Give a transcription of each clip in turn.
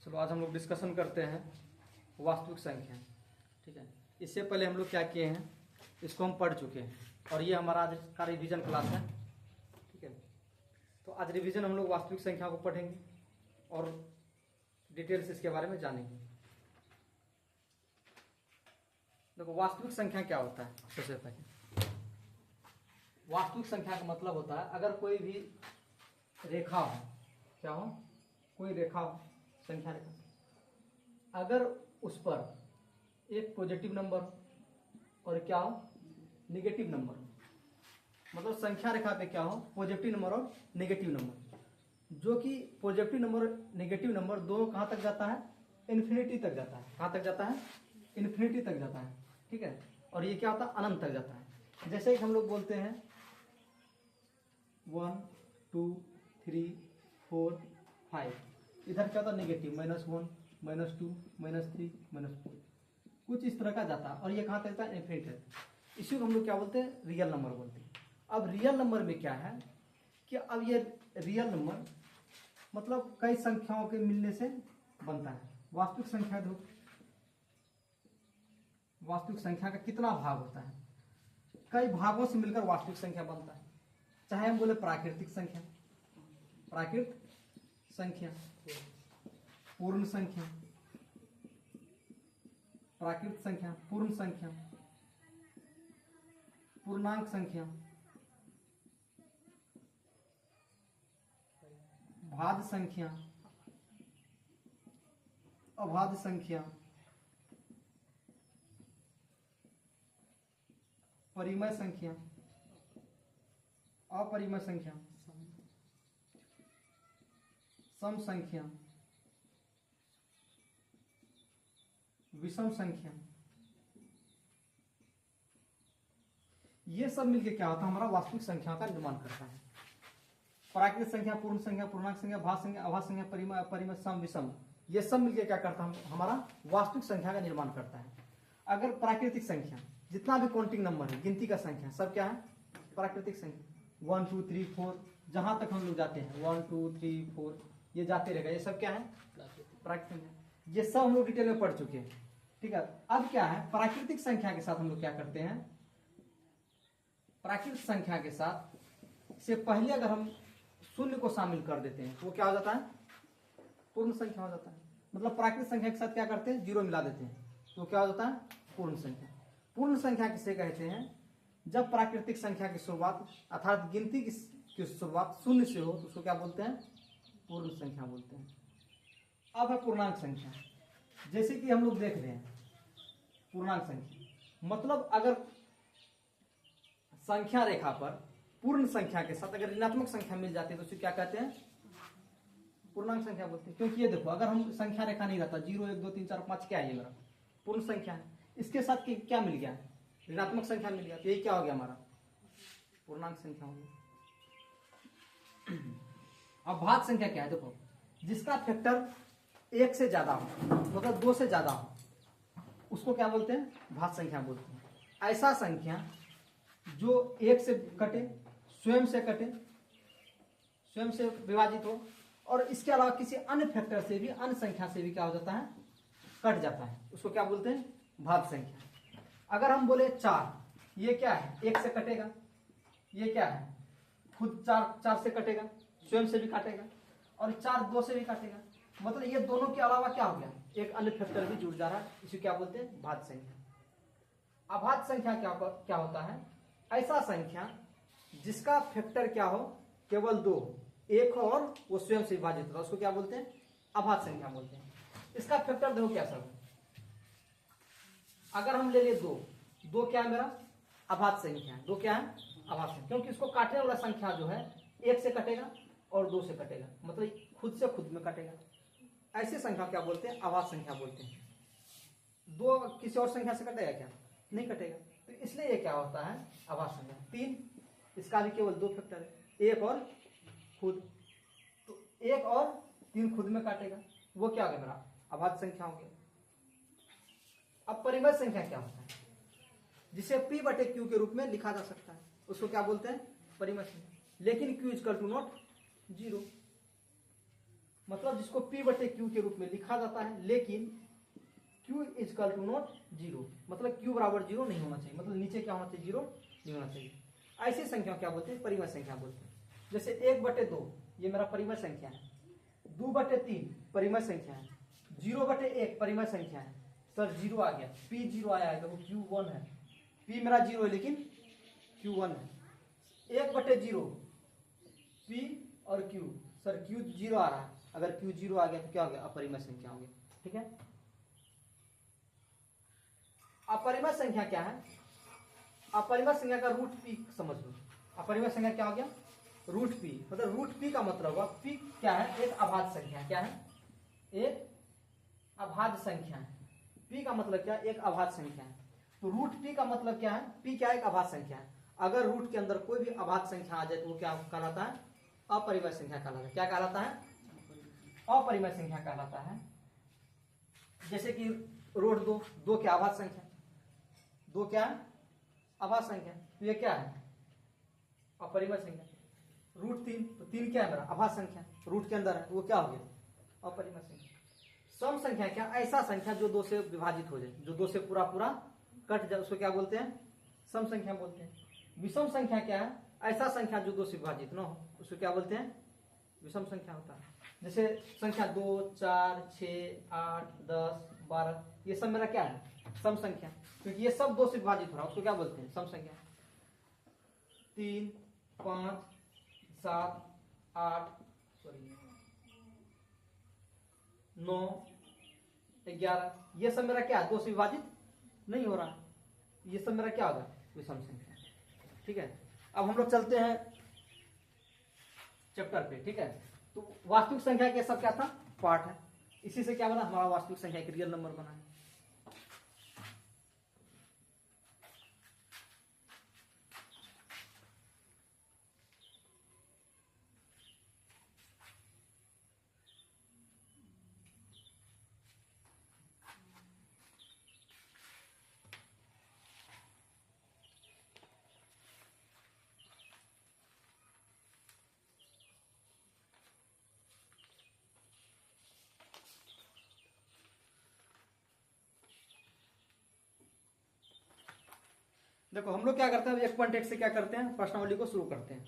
चलो आज हम लोग डिस्कशन करते हैं वास्तविक संख्या। ठीक है, इससे पहले हम लोग क्या किए हैं, इसको हम पढ़ चुके हैं और ये हमारा आज का रिवीजन क्लास है। ठीक है, तो आज रिवीजन हम लोग वास्तविक संख्या को पढ़ेंगे और डिटेल से इसके बारे में जानेंगे। देखो वास्तविक संख्या क्या होता है। सबसे पहले वास्तविक संख्या का मतलब होता है अगर कोई भी रेखा हो, क्या हो, कोई रेखा हो, संख्या रेखा, अगर उस पर एक पॉजिटिव नंबर हो और क्या हो, निगेटिव नंबर हो, मतलब संख्या रेखा पे क्या हो, पॉजिटिव नंबर और नेगेटिव नंबर, जो कि पॉजिटिव नंबर और नेगेटिव नंबर दोनों कहाँ तक जाता है, इन्फिनिटी तक जाता है। कहाँ तक जाता है, इन्फिनिटी तक जाता है। ठीक है, और ये क्या होता है, अनंत तक जाता है। जैसे कि हम लोग बोलते हैं 1 2 3 4 5, इधर क्या होता है नेगेटिव, -1 -2 -3 -4, कुछ इस तरह का जाता है और ये कहाँ तक जाता है, इन्फिनिटी तक। इसी को हम लोग क्या बोलते हैं, रियल नंबर बोलते हैं। अब रियल नंबर में क्या है कि अब ये रियल नंबर मतलब कई संख्याओं के मिलने से बनता है। वास्तविक संख्या दो, वास्तविक संख्या का कितना भाग होता है, कई भागों से मिलकर वास्तविक संख्या बनता है। चाहे हम बोले प्राकृतिक संख्या, प्राकृत संख्या, पूर्ण संख्या, प्राकृत संख्या, पूर्ण संख्या, पूर्णांक संख्या, भाज्य संख्या, अभाज्य संख्या, परिमेय संख्या, अपरिमेय संख्या, सम संख्या, विषम संख्या, ये सब मिलके क्या होता है, हमारा वास्तविक संख्या का निर्माण करता है। प्राकृतिक संख्या, पूर्ण संख्या, पूर्णांक संख्या, भाज्य संख्या, अभाज्य संख्या, परिमेय, अपरिमेय, सम, विषम, ये सब मिलके क्या करता है, हमारा वास्तविक संख्या का निर्माण करता है। अगर प्राकृतिक संख्या, जितना भी काउंटिंग नंबर है, गिनती का संख्या, सब क्या है, प्राकृतिक संख्या। 1 2 3 4, जहां तक हम लोग जाते हैं 1 2 3 4, ये जाते रहेगा, ये सब क्या है, प्राकृतिक संख्या। ये सब हम लोग डिटेल में पढ़ चुके हैं। ठीक है, अब क्या है, प्राकृतिक संख्या के साथ हम लोग क्या करते हैं, प्राकृतिक संख्या के साथ से पहले अगर हम शून्य को शामिल कर देते हैं तो वो क्या हो जाता है, पूर्ण संख्या हो जाता है। मतलब प्राकृतिक संख्या के साथ क्या करते हैं, 0 मिला देते हैं तो क्या हो जाता है, पूर्ण संख्या। पूर्ण संख्या किसे कहते हैं, जब प्राकृतिक संख्या की शुरुआत अर्थात गिनती की शुरुआत शून्य से हो तो उसको क्या बोलते हैं, पूर्ण संख्या बोलते हैं। अब है पूर्णांक संख्या। जैसे कि हम लोग देख रहे हैं पूर्णांक संख्या, मतलब अगर संख्या रेखा पर पूर्ण संख्या के साथ अगर ऋणात्मक संख्या मिल जाती है तो उसे क्या कहते हैं, पूर्णांक संख्या बोलते हैं। क्योंकि ये देखो, अगर हम संख्या रेखा नहीं रहता, 0 1 2 3 4 5 क्या है, ये मेरा पूर्ण संख्या है, इसके साथ क्या मिल गया, ऋणात्मक संख्या मिल गया, तो ये क्या हो गया, हमारा पूर्णांक संख्या हो गया। अब भाज्य संख्या क्या है, देखो, जिसका फैक्टर 1 से ज्यादा हो, मतलब 2 से ज्यादा हो, उसको क्या बोलते हैं, भाज्य संख्या बोलते हैं। ऐसा संख्या जो 1 से कटे, स्वयं से कटे, स्वयं से विभाजित हो और इसके अलावा किसी अन्य फैक्टर से भी, अन्य संख्या से भी क्या हो जाता है, कट जाता है, उसको क्या बोलते हैं, भाज्य संख्या। अगर हम बोले 4, ये क्या है, 1 से कटेगा, ये क्या है, खुद 4 से कटेगा, स्वयं से भी काटेगा, और 4 2 से भी काटेगा, मतलब ये दोनों के अलावा क्या हो गया, एक अन्य फैक्टर भी जुड़ जा रहा है, इसे क्या बोलते हैं, भाज्य संख्या। अभाज्य संख्या क्या होता है, ऐसा संख्या जिसका फैक्टर क्या हो, केवल 2 हो, 1 हो और वो स्वयं से विभाजित हो, उसको क्या बोलते हैं, अभाज्य संख्या बोलते हैं। इसका फैक्टर देखो क्या सब है, अगर हम ले लिए 2 क्या है, मेरा अभाज्य संख्या है, 2 क्या है, अभाज्य संख्या, क्योंकि इसको काटने वाला संख्या जो है 1 से कटेगा और 2 से कटेगा, मतलब खुद से खुद में कटेगा। ऐसे संख्या क्या बोलते हैं, अभाज्य संख्या बोलते हैं। 2 किसी और संख्या से कटेगा क्या, नहीं कटेगा, तो इसलिए ये क्या होता है, अभाज्य संख्या। 3, इसका भी केवल 2 फैक्टर है, 1 और खुद, तो 1 और 3 खुद में काटेगा, वो क्या हो गया, मेरा अभाज्य संख्या हो गया। अब परिमेय संख्या क्या होता है, जिसे P/Q के रूप में लिखा जा सकता है, उसको क्या बोलते हैं, परिमेय संख्या। लेकिन Q = 0, मतलब जिसको p बटे q के रूप में लिखा जाता है, लेकिन q is equal to not zero, मतलब q बराबर जीरो नहीं होना चाहिए, मतलब नीचे क्या होना चाहिए, जीरो नहीं होना चाहिए। ऐसी संख्या क्या बोलते हैं, परिमेय संख्या बोलते हैं। जैसे 1/2 ये मेरा परिमेय संख्या है, 2/3 परिमेय संख्या है, 0/1 परिमेय संख्या है। सर जीरो आ गया, p जीरो आया है, देखो q 1 है, p मेरा जीरो है लेकिन q 1 है। 1/0 p और q, सर q जीरो आ रहा है, अगर q जीरो आ गया तो क्या हो गया, अपरिमेय संख्या हो गया। ठीक है, अपरिमेय संख्या क्या है, अपरिमेय संख्या का रूट p समझ लो। अपरिमेय संख्या क्या हो गया, रूट p, मतलब रूट p का मतलब हुआ, p क्या है, एक अभाज्य संख्या, क्या है, एक अभाज्य संख्या है। p का मतलब क्या है, एक अभाज्य संख्या है। तो रूट p का मतलब क्या है, p क्या है, एक अभाज्य संख्या है। अगर रूट के अंदर कोई भी अभाज्य संख्या आ जाए तो वो क्या कहलाता है, अपरिमेय संख्या कहलाता है। क्या कहलाता है, अपरिमेय संख्या कहलाता है। जैसे कि रूट 2, 2 क्या अभाज्य संख्या, 2 क्या है, अभाज्य संख्या, तो ये क्या है, अपरिमेय संख्या। रूट 3, तो 3 क्या है मेरा, अभाज्य संख्या, रूट के अंदर है, वो क्या हो गया, अपरिमेय संख्या। सम संख्या क्या, ऐसा संख्या जो 2 से विभाजित हो जाए, जो 2 से पूरा पूरा कट जाए, उसको क्या बोलते हैं, सम संख्या बोलते हैं। विषम संख्या क्या है, ऐसा संख्या जो 2 से विभाजित न हो, उसको क्या बोलते हैं, विषम संख्या होता है। जैसे संख्या 2, 4, 6, 8, 10, 12, ये सब मेरा क्या है, सम संख्या, क्योंकि ये सब 2 से विभाजित हो रहा है, उसको क्या बोलते हैं, सम संख्या। 3, 5, 7, 8, 9, 11, ये सब मेरा क्या है, 2 से विभाजित नहीं हो रहा है, ये सब मेरा क्या होगा, विषम संख्या। ठीक है, अब हम लोग चलते हैं चैप्टर पे। ठीक है, तो वास्तविक संख्या के सब क्या था, पार्ट है, इसी से क्या बना, हमारा वास्तविक संख्या एक रियल नंबर बना है। देखो हम लोग क्या करते हैं, 1.1 से क्या करते हैं, प्रश्नावली को शुरू करते हैं।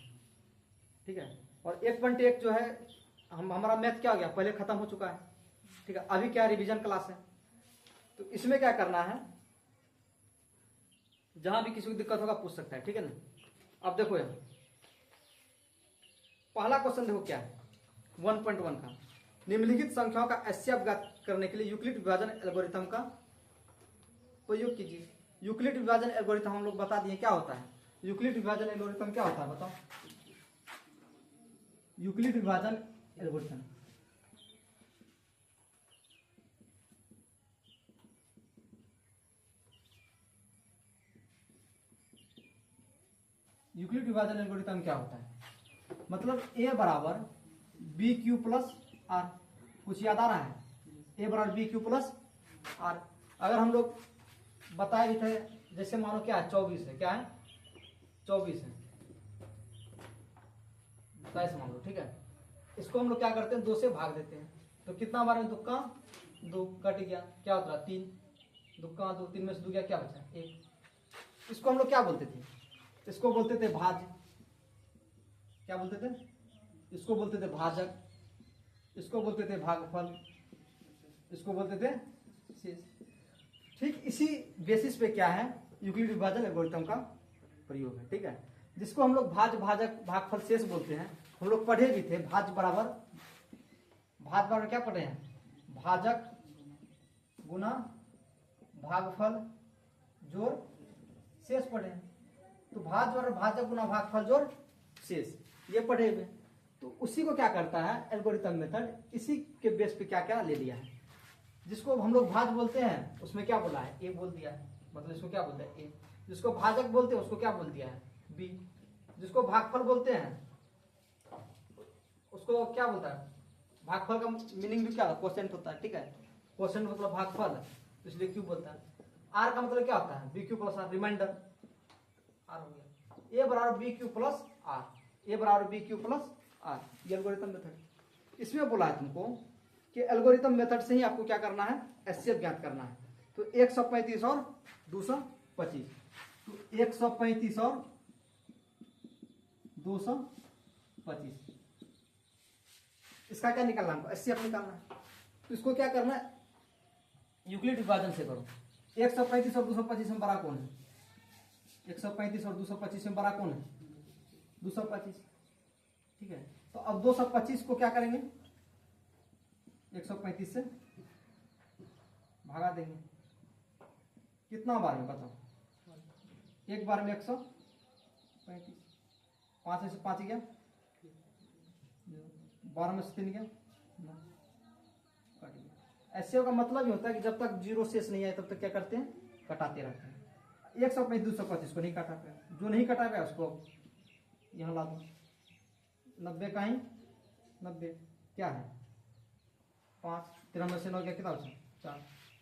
ठीक है, और 1.1 जो है हमारा मैथ क्या हो गया, पहले खत्म हो चुका है। ठीक है, अभी क्या रिवीजन क्लास है, तो इसमें क्या करना है, जहां भी किसी को दिक्कत होगा पूछ सकता है। ठीक है ना, अब देखो यहाँ पहला क्वेश्चन देखो क्या है, 1.1 का, निम्नलिखित संख्याओं का एचसीएफ ज्ञात करने के लिए यूक्लिड विभाजन एल्गोरिथम का प्रयोग कीजिए। यूक्लिड विभाजन एल्गोरिथम हम लोग बता दिए क्या होता है, यूक्लिड विभाजन एल्गोरिथम क्या होता है बताओ, यूक्लिड विभाजन एल्गोरिथम यूक्लिड विभाजन एल्गोरिथम क्या होता है, मतलब a बराबर बी क्यू प्लस आर, कुछ याद आ रहा है, a बराबर बी क्यू प्लस आर। अगर हम लोग बताए भी थे, जैसे मानो क्या है, 24 है, क्या है 24 है, 27 मान लो। ठीक है, इसको हम लोग क्या करते हैं, 2 से भाग देते हैं, तो कितना हमारे में, दुक्का 2 कट गया, क्या होता है 3, दुक्का 2, 3 में से 2 गया, क्या बचा 1। इसको हम लोग क्या बोलते थे, इसको बोलते थे भाज्य, क्या बोलते थे, इसको बोलते थे भाजक, इसको बोलते थे भागफल, इसको बोलते थे शेष। ठीक इसी बेसिस पे क्या है, यूक्लिड विभाजन एल्गोरिथम का प्रयोग है। ठीक है, जिसको हम लोग भाज्य, भाजक, भागफल, शेष बोलते हैं, हम लोग पढ़े भी थे। भाज्य बराबर क्या पढ़े हैं, भाजक गुना भागफल जोड़ शेष पढ़े हैं। तो भाज्य बराबर भाजक गुना भागफल जोड़ शेष, ये पढ़े हुए। तो उसी को क्या करता है एल्गोरिथम मेथड, इसी के बेस पे क्या क्या ले लिया है। जिसको हम लोग भाज्य बोलते हैं उसमें क्या बोला है, ए बोल दिया है, मतलब इसको क्या बोलते हैं ए। जिसको भाजक बोलते हैं उसको क्या बोल दिया है, बी। जिसको भागफल बोलते हैं उसको क्या बोलता है, भागफल का मीनिंग भी क्या होता है, क्वोशिएंट होता है। ठीक है, क्वोशिएंट मतलब भागफल, इसलिए क्यू बोलता है। आर का मतलब क्या होता है, B Q plus R, reminder, R हो गया। ए बराबर B Q plus R, A बराबर बी क्यू प्लस आर, ये एल्गोरिथम मेथड। इसमें बोला है तुमको कि एल्गोरिथम मेथड से ही आपको क्या करना है, एचसीएफ ज्ञात करना है। तो 135 और 225, तो 135 और 225, इसका क्या निकालना है, एचसीएफ निकालना है। तो इसको क्या करना है, यूक्लिड विभाजन से करो। 135 और 225 में बड़ा कौन है, 135 और 225 में बड़ा कौन है, 225, ठीक है। तो अब 225 को क्या करेंगे, 135 से भागा देंगे, कितना बार में बताओ, एक बार में 135, 5 में से 5 गया, 12 में से 3 गया, कट गया। ऐसे का मतलब ही होता है कि जब तक जीरो शेष नहीं आए तब तक क्या करते हैं, कटाते रहते हैं। 135 225 को नहीं काटा पाया, जो नहीं कटा पाया उसको यहाँ ला दो, 90 का ही 90 क्या है 5, 93 से 9 गया, कितना बचा 4,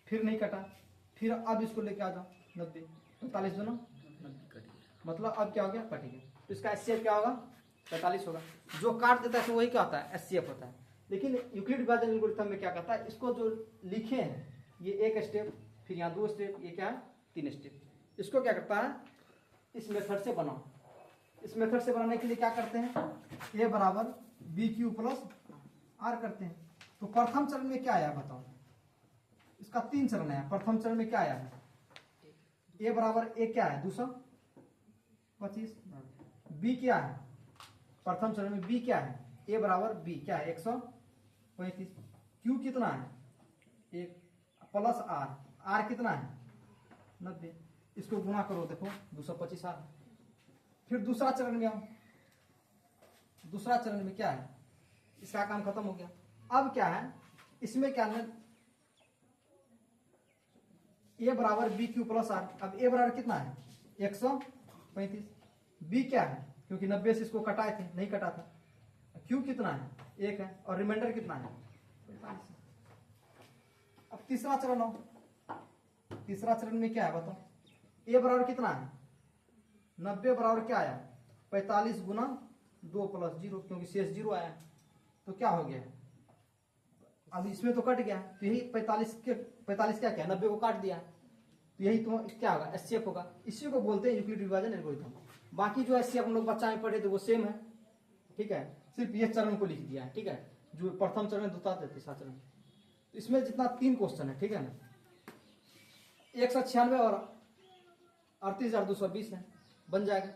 फिर नहीं कटा, फिर अब इसको लेके आ जाओ 90, 45 दोनों 90 मतलब अब क्या हो गया, कट गया। तो इसका एचसीएफ क्या होगा, 45 होगा। जो काट देता है तो वही क्या होता है, एचसीएफ होता है। लेकिन यूक्लिड विभाजन एल्गोरिथम में क्या करता है, इसको जो लिखे हैं ये एक स्टेप, फिर यहाँ 2 स्टेप, ये क्या है 3 स्टेप, इसको क्या करता है, इस मेथड से बनाओ। इस मेथड से बनाने के लिए क्या करते हैं, a बराबर बी क्यू प्लस आर करते हैं। तो प्रथम चरण में क्या आया बताओ, इसका 3 चरण है। प्रथम चरण में क्या आया है, a बराबर a क्या है 225, b क्या है, प्रथम चरण में b क्या है, a बराबर b क्या है 135, q कितना है 1 प्लस r कितना है 90, इसको गुणा करो, देखो 225 आ। फिर दूसरा चरण में आओ, दूसरा चरण में क्या है, इसका काम खत्म हो गया। अब क्या है, इसमें क्या है, ए बराबर बी क्यू प्लस आर। अब ए बराबर कितना है 135, बी क्या है, क्योंकि 90 से इसको कटाए थे, नहीं कटा था, क्यू कितना है 1 है, और रिमाइंडर कितना है 45। अब तीसरा चरण हो, तीसरा चरण में क्या है बताओ, ए बराबर कितना है 90 बराबर क्या आया 45 गुना 2 प्लस 0, क्योंकि शेष 0 आया, तो क्या हो गया, अब इसमें तो कट गया, तो यही 45 क्या क्या 90 को काट दिया, तो यही तो क्या होगा, एचसीएफ होगा। इसी को बोलते हैं यूक्लिड विभाजन एल्गोरिथम। बाकी जो एचसीएफ हम लोग बच्चा में पढ़े थे वो सेम है, ठीक है, सिर्फ ये चरण को लिख दिया है, ठीक है, जो प्रथम चरण, द्वितीय तीसरा चरण। तो इसमें जितना 3 क्वेश्चन है, ठीक है ना, 196 और 38,220 है, बन जाएगा,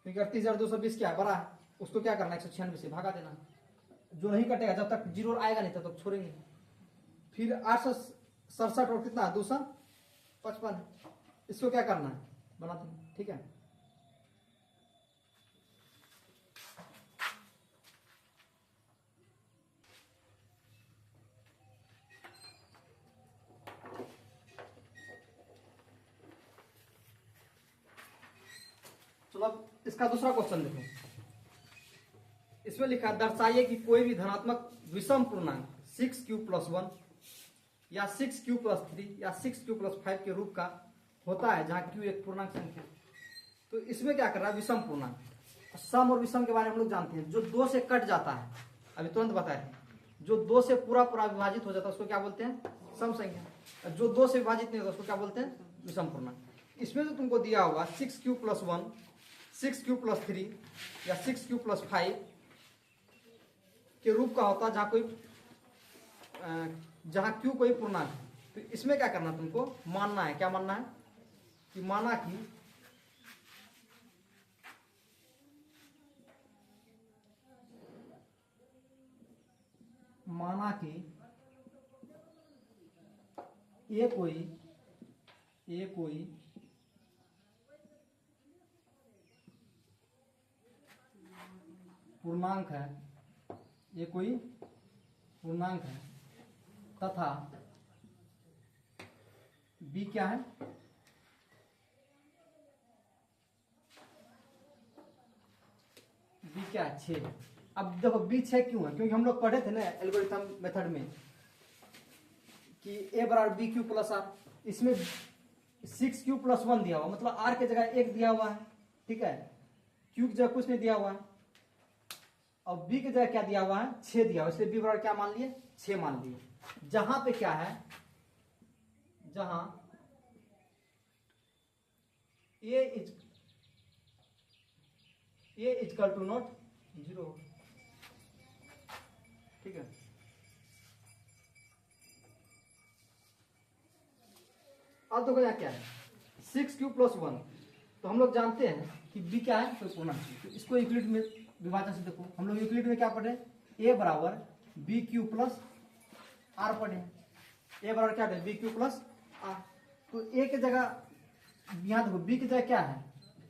क्योंकि 38,220 क्या बड़ा है, उसको क्या करना है 196 से भागा देना, जो नहीं कटेगा जब तक 0 आएगा नहीं तब तक छोड़ेंगे। फिर 867 और कितना 255 है, इसको क्या करना है बना देंगे, ठीक है। चलो अब इसका दूसरा क्वेश्चन देखो, इसमें लिखा दर्शाइए कि कोई भी धनात्मक विषम पूर्णांक 6q+1 या 6q+3 या 6q+5 के रूप का होता है जहां q एक पूर्णांक संख्या। तो इसमें क्या कर रहा है, विषम पूर्णांक। सम और विषम के बारे में हम लोग जानते हैं, जो 2 से कट जाता है, अभी तुरंत बताए थे, जो 2 से पूरा विभाजित हो जाता है उसको क्या बोलते हैं, सम संख्या। जो 2 से विभाजित नहीं होता उसको क्या बोलते हैं, विषम पूर्णांक। इसमें जो तुमको दिया होगा 6q+1 6q+3 या 6q+5 के रूप का होता है जहां q कोई पूर्णांक है। तो इसमें क्या करना तुमको, मानना है, क्या मानना है कि माना कि ये कोई पूर्णांक है, ये कोई पूर्णांक है तथा b क्या है, b क्या है 6 है। अब देखो b 6 क्यों है, क्योंकि हम लोग पढ़े थे ना एल्गोरिथम मेथड में कि a बराबर बी क्यू प्लस आर, इसमें 6q+1 दिया हुआ, मतलब r के जगह 1 दिया हुआ है, ठीक है, q की जगह कुछ नहीं दिया हुआ है, और बी की जगह क्या दिया हुआ है, 6 दिया हुआ, इसलिए बी बराबर क्या मान लिए, 6 मान लिए। जहां पे क्या है, जहां ए इजकल टू नॉट 0, ठीक है। अब देखो यहाँ क्या है, 6 क्यूब प्लस 1, तो हम लोग जानते हैं कि बी क्या है, कोई पूर्णांक है। तो इसको यूक्लिड में विभाजन से देखो, हम लोग यूक्लिड में क्या पढ़े, ए बराबर बी क्यू प्लस आर पढ़े। ए बराबर क्या है, बी क्यू प्लस आर। तो ए की जगह यहाँ देखो, बी की जगह क्या है,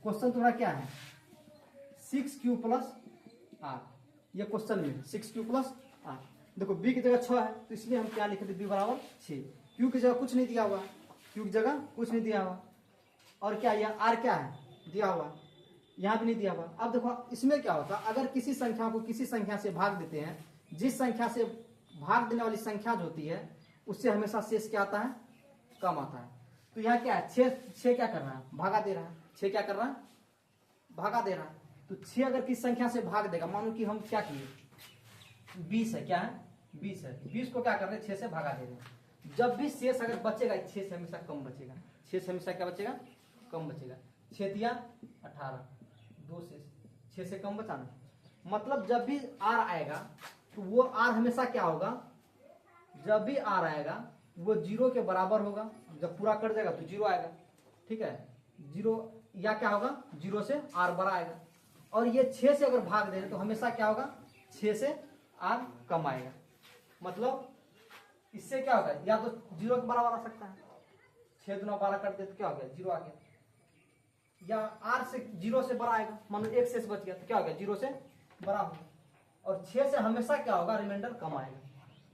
क्वेश्चन तुम्हारा क्या है, 6 क्यू प्लस आर, ये क्वेश्चन में 6 क्यू प्लस आर। देखो बी की जगह 6 है, तो इसलिए हम क्या लिखे थे, बी बराबर 6। क्यू की जगह कुछ नहीं दिया हुआ, क्यू की जगह कुछ नहीं दिया हुआ, और क्या यह आर क्या है, दिया हुआ, यहाँ भी नहीं दिया हुआ। अब देखो इसमें क्या होता है, अगर किसी संख्या को किसी संख्या से भाग देते हैं, जिस संख्या से भाग देने वाली संख्या जो होती है उससे हमेशा शेष क्या आता है, कम आता है। तो यहाँ क्या है, 6 क्या कर रहा है, भागा दे रहा है, 6 क्या कर रहा है, भागा दे रहा है। तो 6 अगर किस संख्या से भाग देगा, मानो कि हम क्या किए, 20 है, क्या है 20 है, 20 को क्या कर रहे हैं, 6 से भागा दे रहे हैं। जब भी शेष अगर बचेगा, 6 से हमेशा कम बचेगा, 6 से हमेशा क्या बचेगा, कम बचेगा। 6 तिया 18, 2 शेष, 6 से कम बचाना। मतलब जब भी आर आएगा तो वो आर हमेशा क्या होगा, जब भी आर आएगा वो 0 के बराबर होगा। जब पूरा कट जाएगा तो 0 आएगा, ठीक है, 0 या क्या होगा, 0 से आर बड़ा आएगा। और ये 6 से अगर भाग दे रहे तो हमेशा क्या होगा, 6 से आर कम आएगा। मतलब इससे क्या होगा, या तो 0 के बराबर आ सकता है, 6 दूना 12 कर दे तो क्या हो गया, 0 आ गया, या आर से 0 से बड़ा आएगा, मानो 1 शेष बच गया तो क्या हो गया, 0 से बड़ा होगा। और 6 से हमेशा क्या होगा, रिमाइंडर कम आएगा,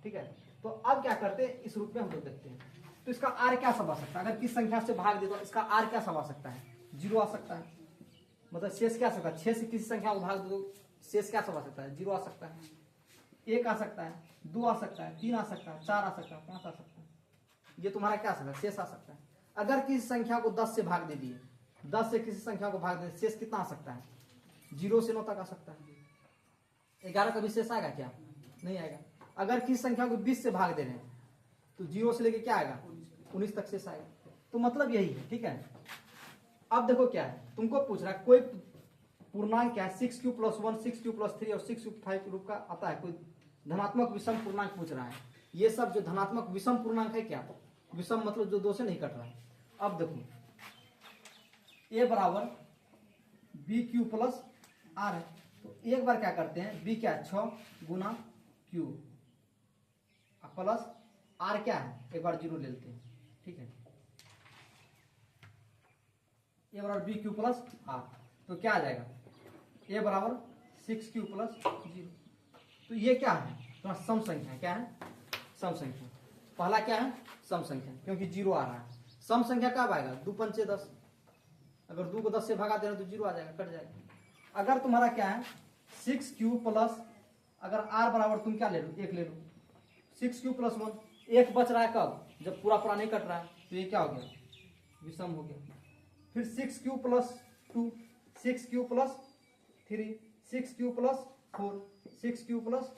ठीक है। तो अब क्या करते हैं, इस रूप में हम लोग देखते हैं। तो इसका आर क्या सब आ सकता है, अगर किस संख्या से भाग दे तो इसका आर क्या सब आ सकता है, 0 आ सकता है। मतलब शेष क्या आ सकता है, 6 से किसी संख्या को भाग दे तो शेष क्या सब आ सकता है, 0 आ सकता है, 1 आ सकता है, 2 आ सकता है, 3 आ सकता है, 4 आ सकता है, 5 आ सकता है। ये तुम्हारा क्या आ सकता है, शेष आ सकता है। अगर किसी संख्या को 10 से भाग दे दिए, 10 से किसी संख्या को भाग दे, शेष कितना आ सकता है, 0 से 9 तक आ सकता है। 11 का भी शेष आएगा क्या, नहीं आएगा। अगर किसी संख्या को 20 से भाग दे रहे हैं तो 0 से लेके क्या आएगा, 19 तक शेष आएगा। तो मतलब यही है, ठीक है। अब देखो क्या है, तुमको पूछ रहा है कोई पूर्णांक क्या है, 6 क्यू प्लस 1, 6 क्यू प्लस 3 और 6 क्यू 5 के रूप का आता है, कोई धनात्मक विषम पूर्णांक पूछ रहा है। ये सब जो धनात्मक विषम पूर्णांक है, क्या विषम मतलब जो 2 से नहीं कट रहा है। अब देखो ए बराबर बी क्यू प्लस आर है, तो एक बार क्या करते हैं, बी क्या है 6 गुना क्यू प्लस आर क्या है, एक बार 0 ले लेते हैं, ठीक है। ए बराबर बी क्यू प्लस आर, तो क्या आ जाएगा, ए बराबर 6 क्यू प्लस 0। तो ये क्या है, तो सम संख्या, क्या है, सम संख्या। पहला क्या है, सम संख्या, क्योंकि 0 आ रहा है। सम संख्या कब आएगा, 2 पंचे 10, अगर 2 को 10 से भगा दे रहे तो 0 आ जाएगा, कट जाएगा। अगर तुम्हारा क्या है 6 क्यू प्लस, अगर आर बराबर तुम क्या ले लो, 1 ले लो, 6 क्यू प्लस 1, 1 बच रहा है कब, जब पूरा पूरा नहीं कट रहा है, तो ये क्या हो गया, विषम हो गया। फिर 6 Q plus 2, 6 Q plus 3, 6 Q plus 4, 6 Q plus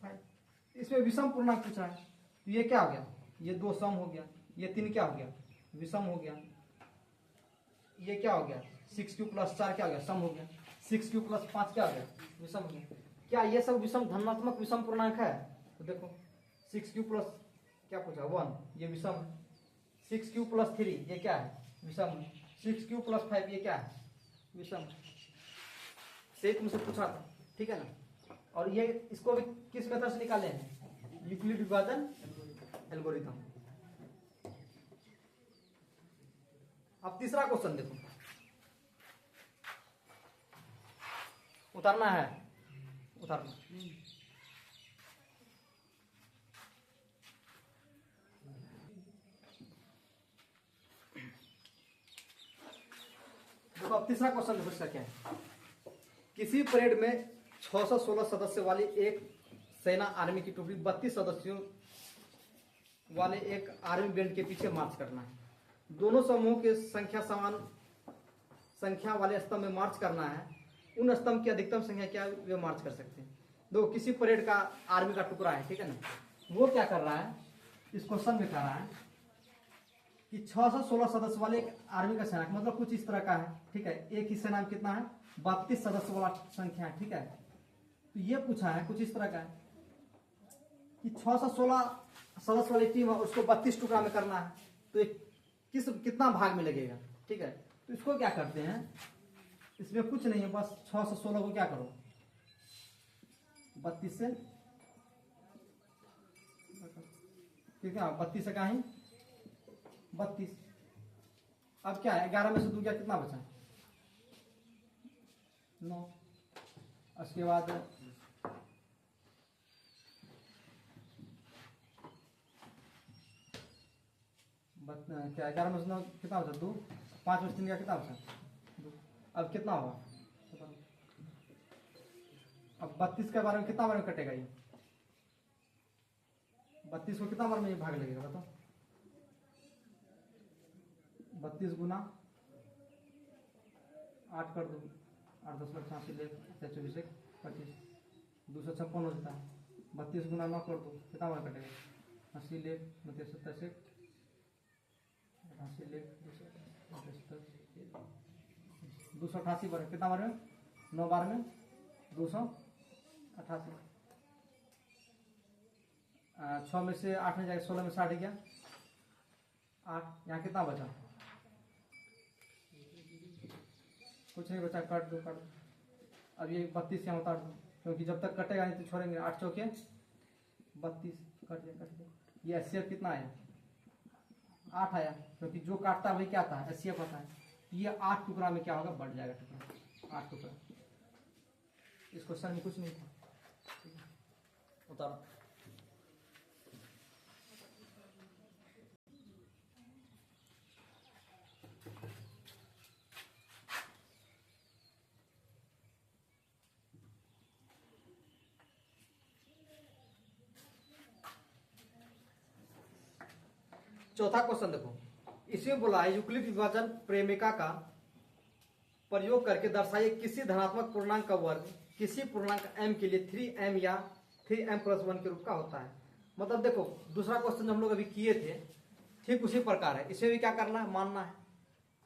5, इसमें विषम पूर्णांक पूछा है, तो ये क्या हो गया, ये 2 सम हो गया, ये 3 क्या हो गया, विषम हो गया। ये क्या हो गया, 6 क्यू प्लस 4 क्या हो गया, सम हो गया। 6 क्यू प्लस 5 क्या हो गया, विषम हो गया। क्या ये सब विषम धनात्मक विषम पूर्णांक है, तो देखो 6 क्यू प्लस क्या पूछा 1, ये विषम है। 6 क्यू प्लस 3 ये क्या है, विषम है। 6 क्यू प्लस 5 ये क्या है, विषम है। से तुमसे पूछा था, ठीक है ना। और ये इसको भी किस मेथड से निकाले हैं, यूक्लिड विभाजन एल्गोरिथम। अब तीसरा क्वेश्चन देखो, उतारना है, उतारना। देखो अब तीसरा क्वेश्चन देखो इसका क्या है। किसी परेड में 616 सदस्य वाली एक सेना आर्मी की टुकड़ी 32 सदस्यों वाले एक आर्मी बैंड के पीछे मार्च करना है। दोनों समूहों के संख्या समान संख्या वाले स्तंभ में मार्च करना है। उन स्तंभ की अधिकतम संख्या क्या वे मार्च कर सकते हैं। दो किसी परेड का आर्मी का टुकड़ा है, ठीक है ना, वो क्या कर रहा है, इस क्वेश्चन में कह रहा है कि 6 से 16 सदस्य वाले एक आर्मी का सेना, मतलब कुछ इस तरह का है, ठीक है। एक ही सेना में कितना है, 32 सदस्य वाला संख्या है, ठीक है। तो ये पूछा है कुछ इस तरह का है कि 6 से 16 सदस्य वाली टीम है, उसको 32 टुकड़ा में करना है, तो कितना भाग में लगेगा, ठीक है। तो इसको क्या करते हैं, इसमें कुछ नहीं है, बस 6 से 16 को क्या करो, 32 से, ठीक है, 32 से कहा है 32। अब क्या है, 11 में से 2 गया, कितना बचा, 9। उसके बाद क्या 11 में से 9 कितना बचा, 2। 5 में से 3 गया, कितना बचा, 2। अब कितना होगा, अब 32 के बारे में कितना बार में कटेगा ये, 32 को कितना बार में ये भाग लगेगा बताओ, 32 गुना 8 कर दो, 8 10 लाख 86 ले 24 एक 25, 256 हो जाता है। 32 गुना 9 कर दो, कितना बार कटेगा, 80 ले 27 एक 80 ले 288 बार, कितना बार में, 9 बार में 288। 6 में से 8 में जाएगा, 16 में 60 गया 8, यहाँ कितना बचा, कुछ नहीं बचा, काट दो काट दो। अब ये 32 यहाँ उतार दो, क्योंकि जब तक कटेगा नहीं तो छोड़ेंगे, 8 चौके 32, कट दिया। ये एचसीएफ कितना आया, 8 आया, क्योंकि जो काटता है वही क्या आता है, एचसीएफ आता है। ये 8 टुकड़ा में क्या होगा, बढ़ जाएगा टुकड़ा, 8 टुकड़ा। इस क्वेश्चन में कुछ नहीं था, उतारो। चौथा क्वेश्चन देखो, इसमें बोला है यूक्लिड विभाजन प्रेमिका का प्रयोग करके दर्शाइए किसी धनात्मक पूर्णांक का वर्ग किसी पूर्णांक m के लिए 3m या 3m+1 के रूप का होता है। मतलब देखो दूसरा क्वेश्चन हम लोग अभी किए थे, ठीक उसी प्रकार है, इसमें भी क्या करना है, मानना है,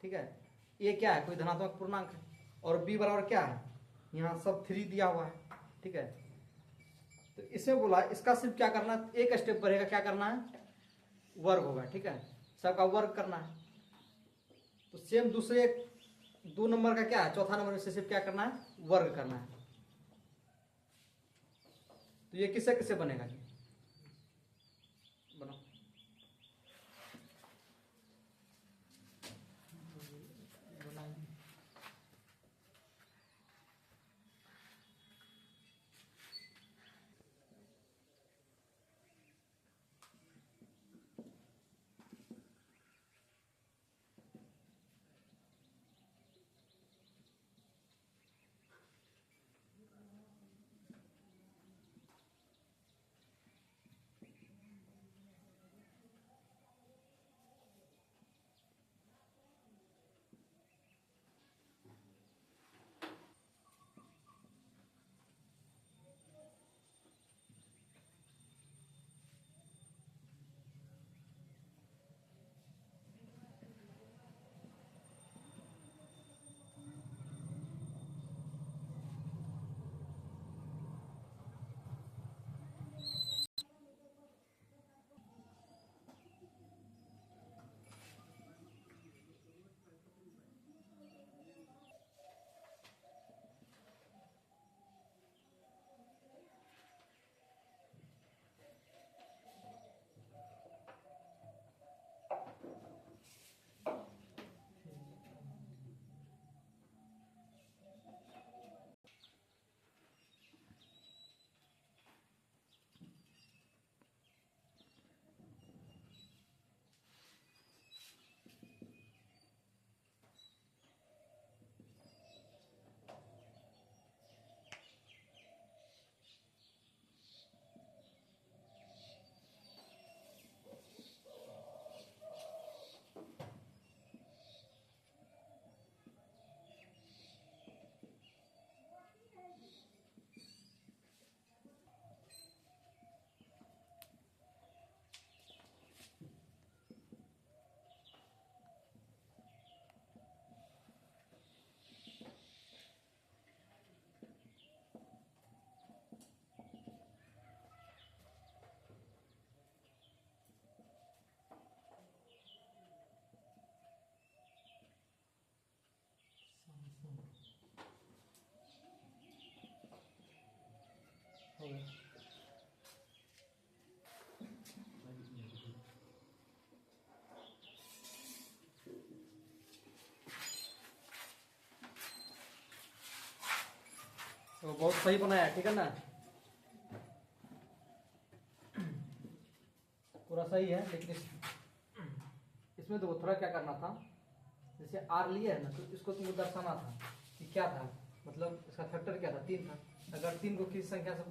ठीक है। ये क्या है, कोई धनात्मक पूर्णांक है, और b बराबर क्या है, यहाँ सब 3 दिया हुआ है, ठीक है। तो इसमें बोला इसका सिर्फ क्या करना है, एक स्टेप बढ़ेगा, क्या करना है, वर्ग होगा, ठीक है, सबका वर्ग करना है। तो सेम दूसरे 2 नंबर का क्या है, चौथा नंबर में से सिर्फ क्या करना है, वर्ग करना है। तो ये किससे किससे बनेगा, बनाओ। हो गया। तो बहुत सही बनाया, ठीक है ना, पूरा सही है। लेकिन इसमें तो थोड़ा क्या करना था, जैसे आर लिए है ना, तो इसको तुमको दर्शाना था कि क्या था, मतलब इसका फैक्टर क्या था, 3 था। अगर 3 को किसी संख्या से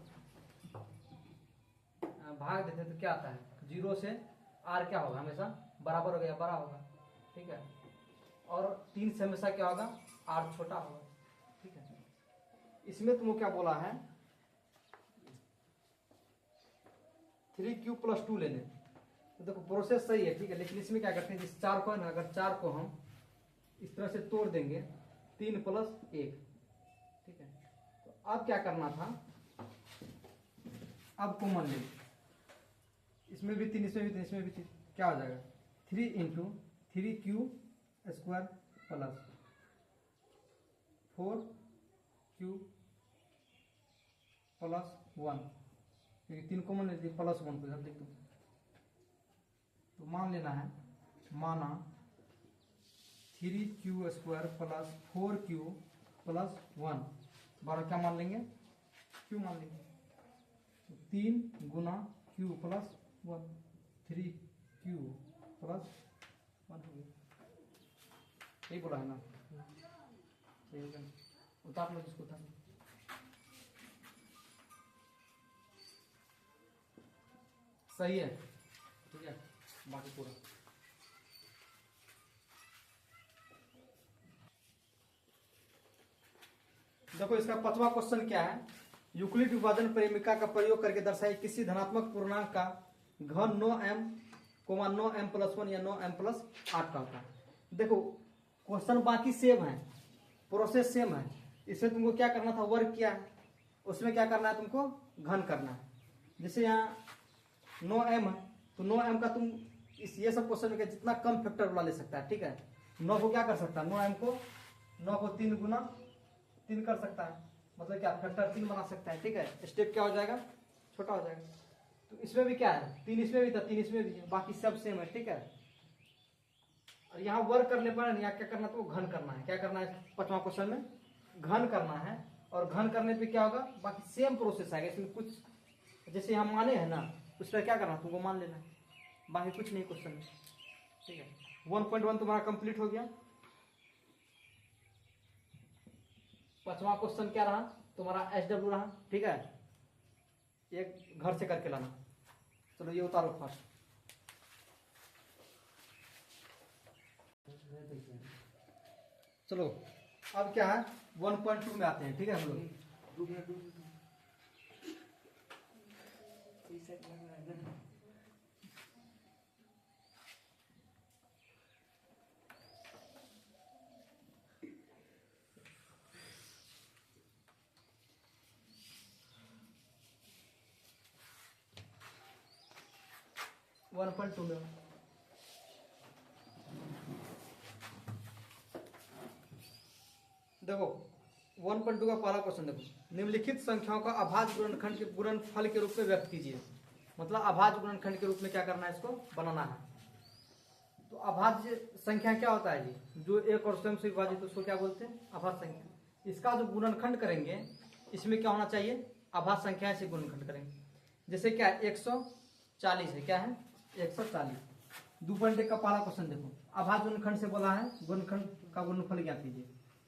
भाग देते हैं तो क्या आता है, 0 से आर क्या होगा, हमेशा बराबर हो गया, बड़ा होगा, ठीक है। और 3 से हमेशा क्या होगा, आर छोटा होगा, ठीक है। इसमें तुमको क्या बोला है, 3q+2 लेने। तो देखो प्रोसेस सही है, ठीक है, लेकिन इसमें क्या करते हैं, जिस 4 को है ना, अगर 4 को हम इस तरह से तोड़ देंगे, 3+1, ठीक है। तो अब क्या करना था, अब कॉमन ले, इसमें भी 3, इसमें भी 3, इसमें भी 3, क्या हो जाएगा, 3 × 3q² प्लस 4q प्लस 1, क्योंकि 3 कॉमन ले लीजिए, प्लस 1 को इधर लिख दो। तो मान लेना है, माना 3q² प्लस 4q प्लस 1 बारह क्या मान लेंगे, q मान लेंगे। तो 3 × q प्लस 1, 3q प्लस 1 हो गया, यही बोला है ना, सही हो गया। उतार लो जिसको उतार, सही है, ठीक है, बाकी पूरा। देखो इसका 5वां क्वेश्चन क्या है, यूक्लिड विभाजन परिमिका का प्रयोग करके दर्शाई किसी धनात्मक पूर्णांक का घन 9m 9m+1 या 9m+8 का होता है। देखो क्वेश्चन बाकी सेम है, प्रोसेस सेम है, इससे तुमको क्या करना था, वर्क किया है, उसमें क्या करना है, तुमको घन करना है। जैसे यहाँ 9m है, तो 9m का तुम इस ये सब क्वेश्चन में जितना कम फैक्टर वाला ले सकता है, ठीक है। 9 को क्या कर सकता है, 9m को 3 × 3 कर सकता है, मतलब क्या फैक्टर 3 बना सकता है, ठीक है। स्टेप क्या हो जाएगा, छोटा हो जाएगा। तो इसमें भी क्या है, 3 इसमें भी था, 3 इसमें भी है, बाकी सब सेम है, ठीक है। और यहाँ वर्क करने पर यहाँ क्या करना, तो घन करना है, क्या करना है 5वां क्वेश्चन में, घन करना है। और घन करने पे क्या होगा, बाकी सेम प्रोसेस आएगा, इसमें कुछ जैसे हम माने हैं ना, उस पर क्या करना, तुमको मान लेना है, बाकी कुछ नहीं क्वेश्चन में, ठीक है। 1.1 तुम्हारा कंप्लीट हो गया। 5वां क्वेश्चन क्या रहा तुम्हारा, SW रहा, ठीक है। एक घर से करके लाना, चलो ये उतारो फर्स्ट। चलो अब क्या है, 1.2 में आते हैं, ठीक है हम लोग। 1.2 में देखो 1.2 का पहला क्वेश्चन देखो, निम्नलिखित संख्याओं का अभाज्य गुणनखंड के गुणनफल के रूप में व्यक्त कीजिए। मतलब अभाज्य गुणनखंड के रूप में क्या करना है, इसको बनाना है। तो अभाज्य संख्या क्या होता है जी, जो एक और स्वयं से विभाजित, उसको क्या बोलते हैं, अभाज्य संख्या। इसका जो गुणनखंड करेंगे, इसमें क्या होना चाहिए, अभाज्य संख्या से गुणनखंड करेंगे। जैसे क्या 140 है, क्या है 140। 2.1 का पहला क्वेश्चन देखो, अभाज्य गुणनखंड से बोला है, गुणनखंड का गुणनफल ज्ञात कीजिए।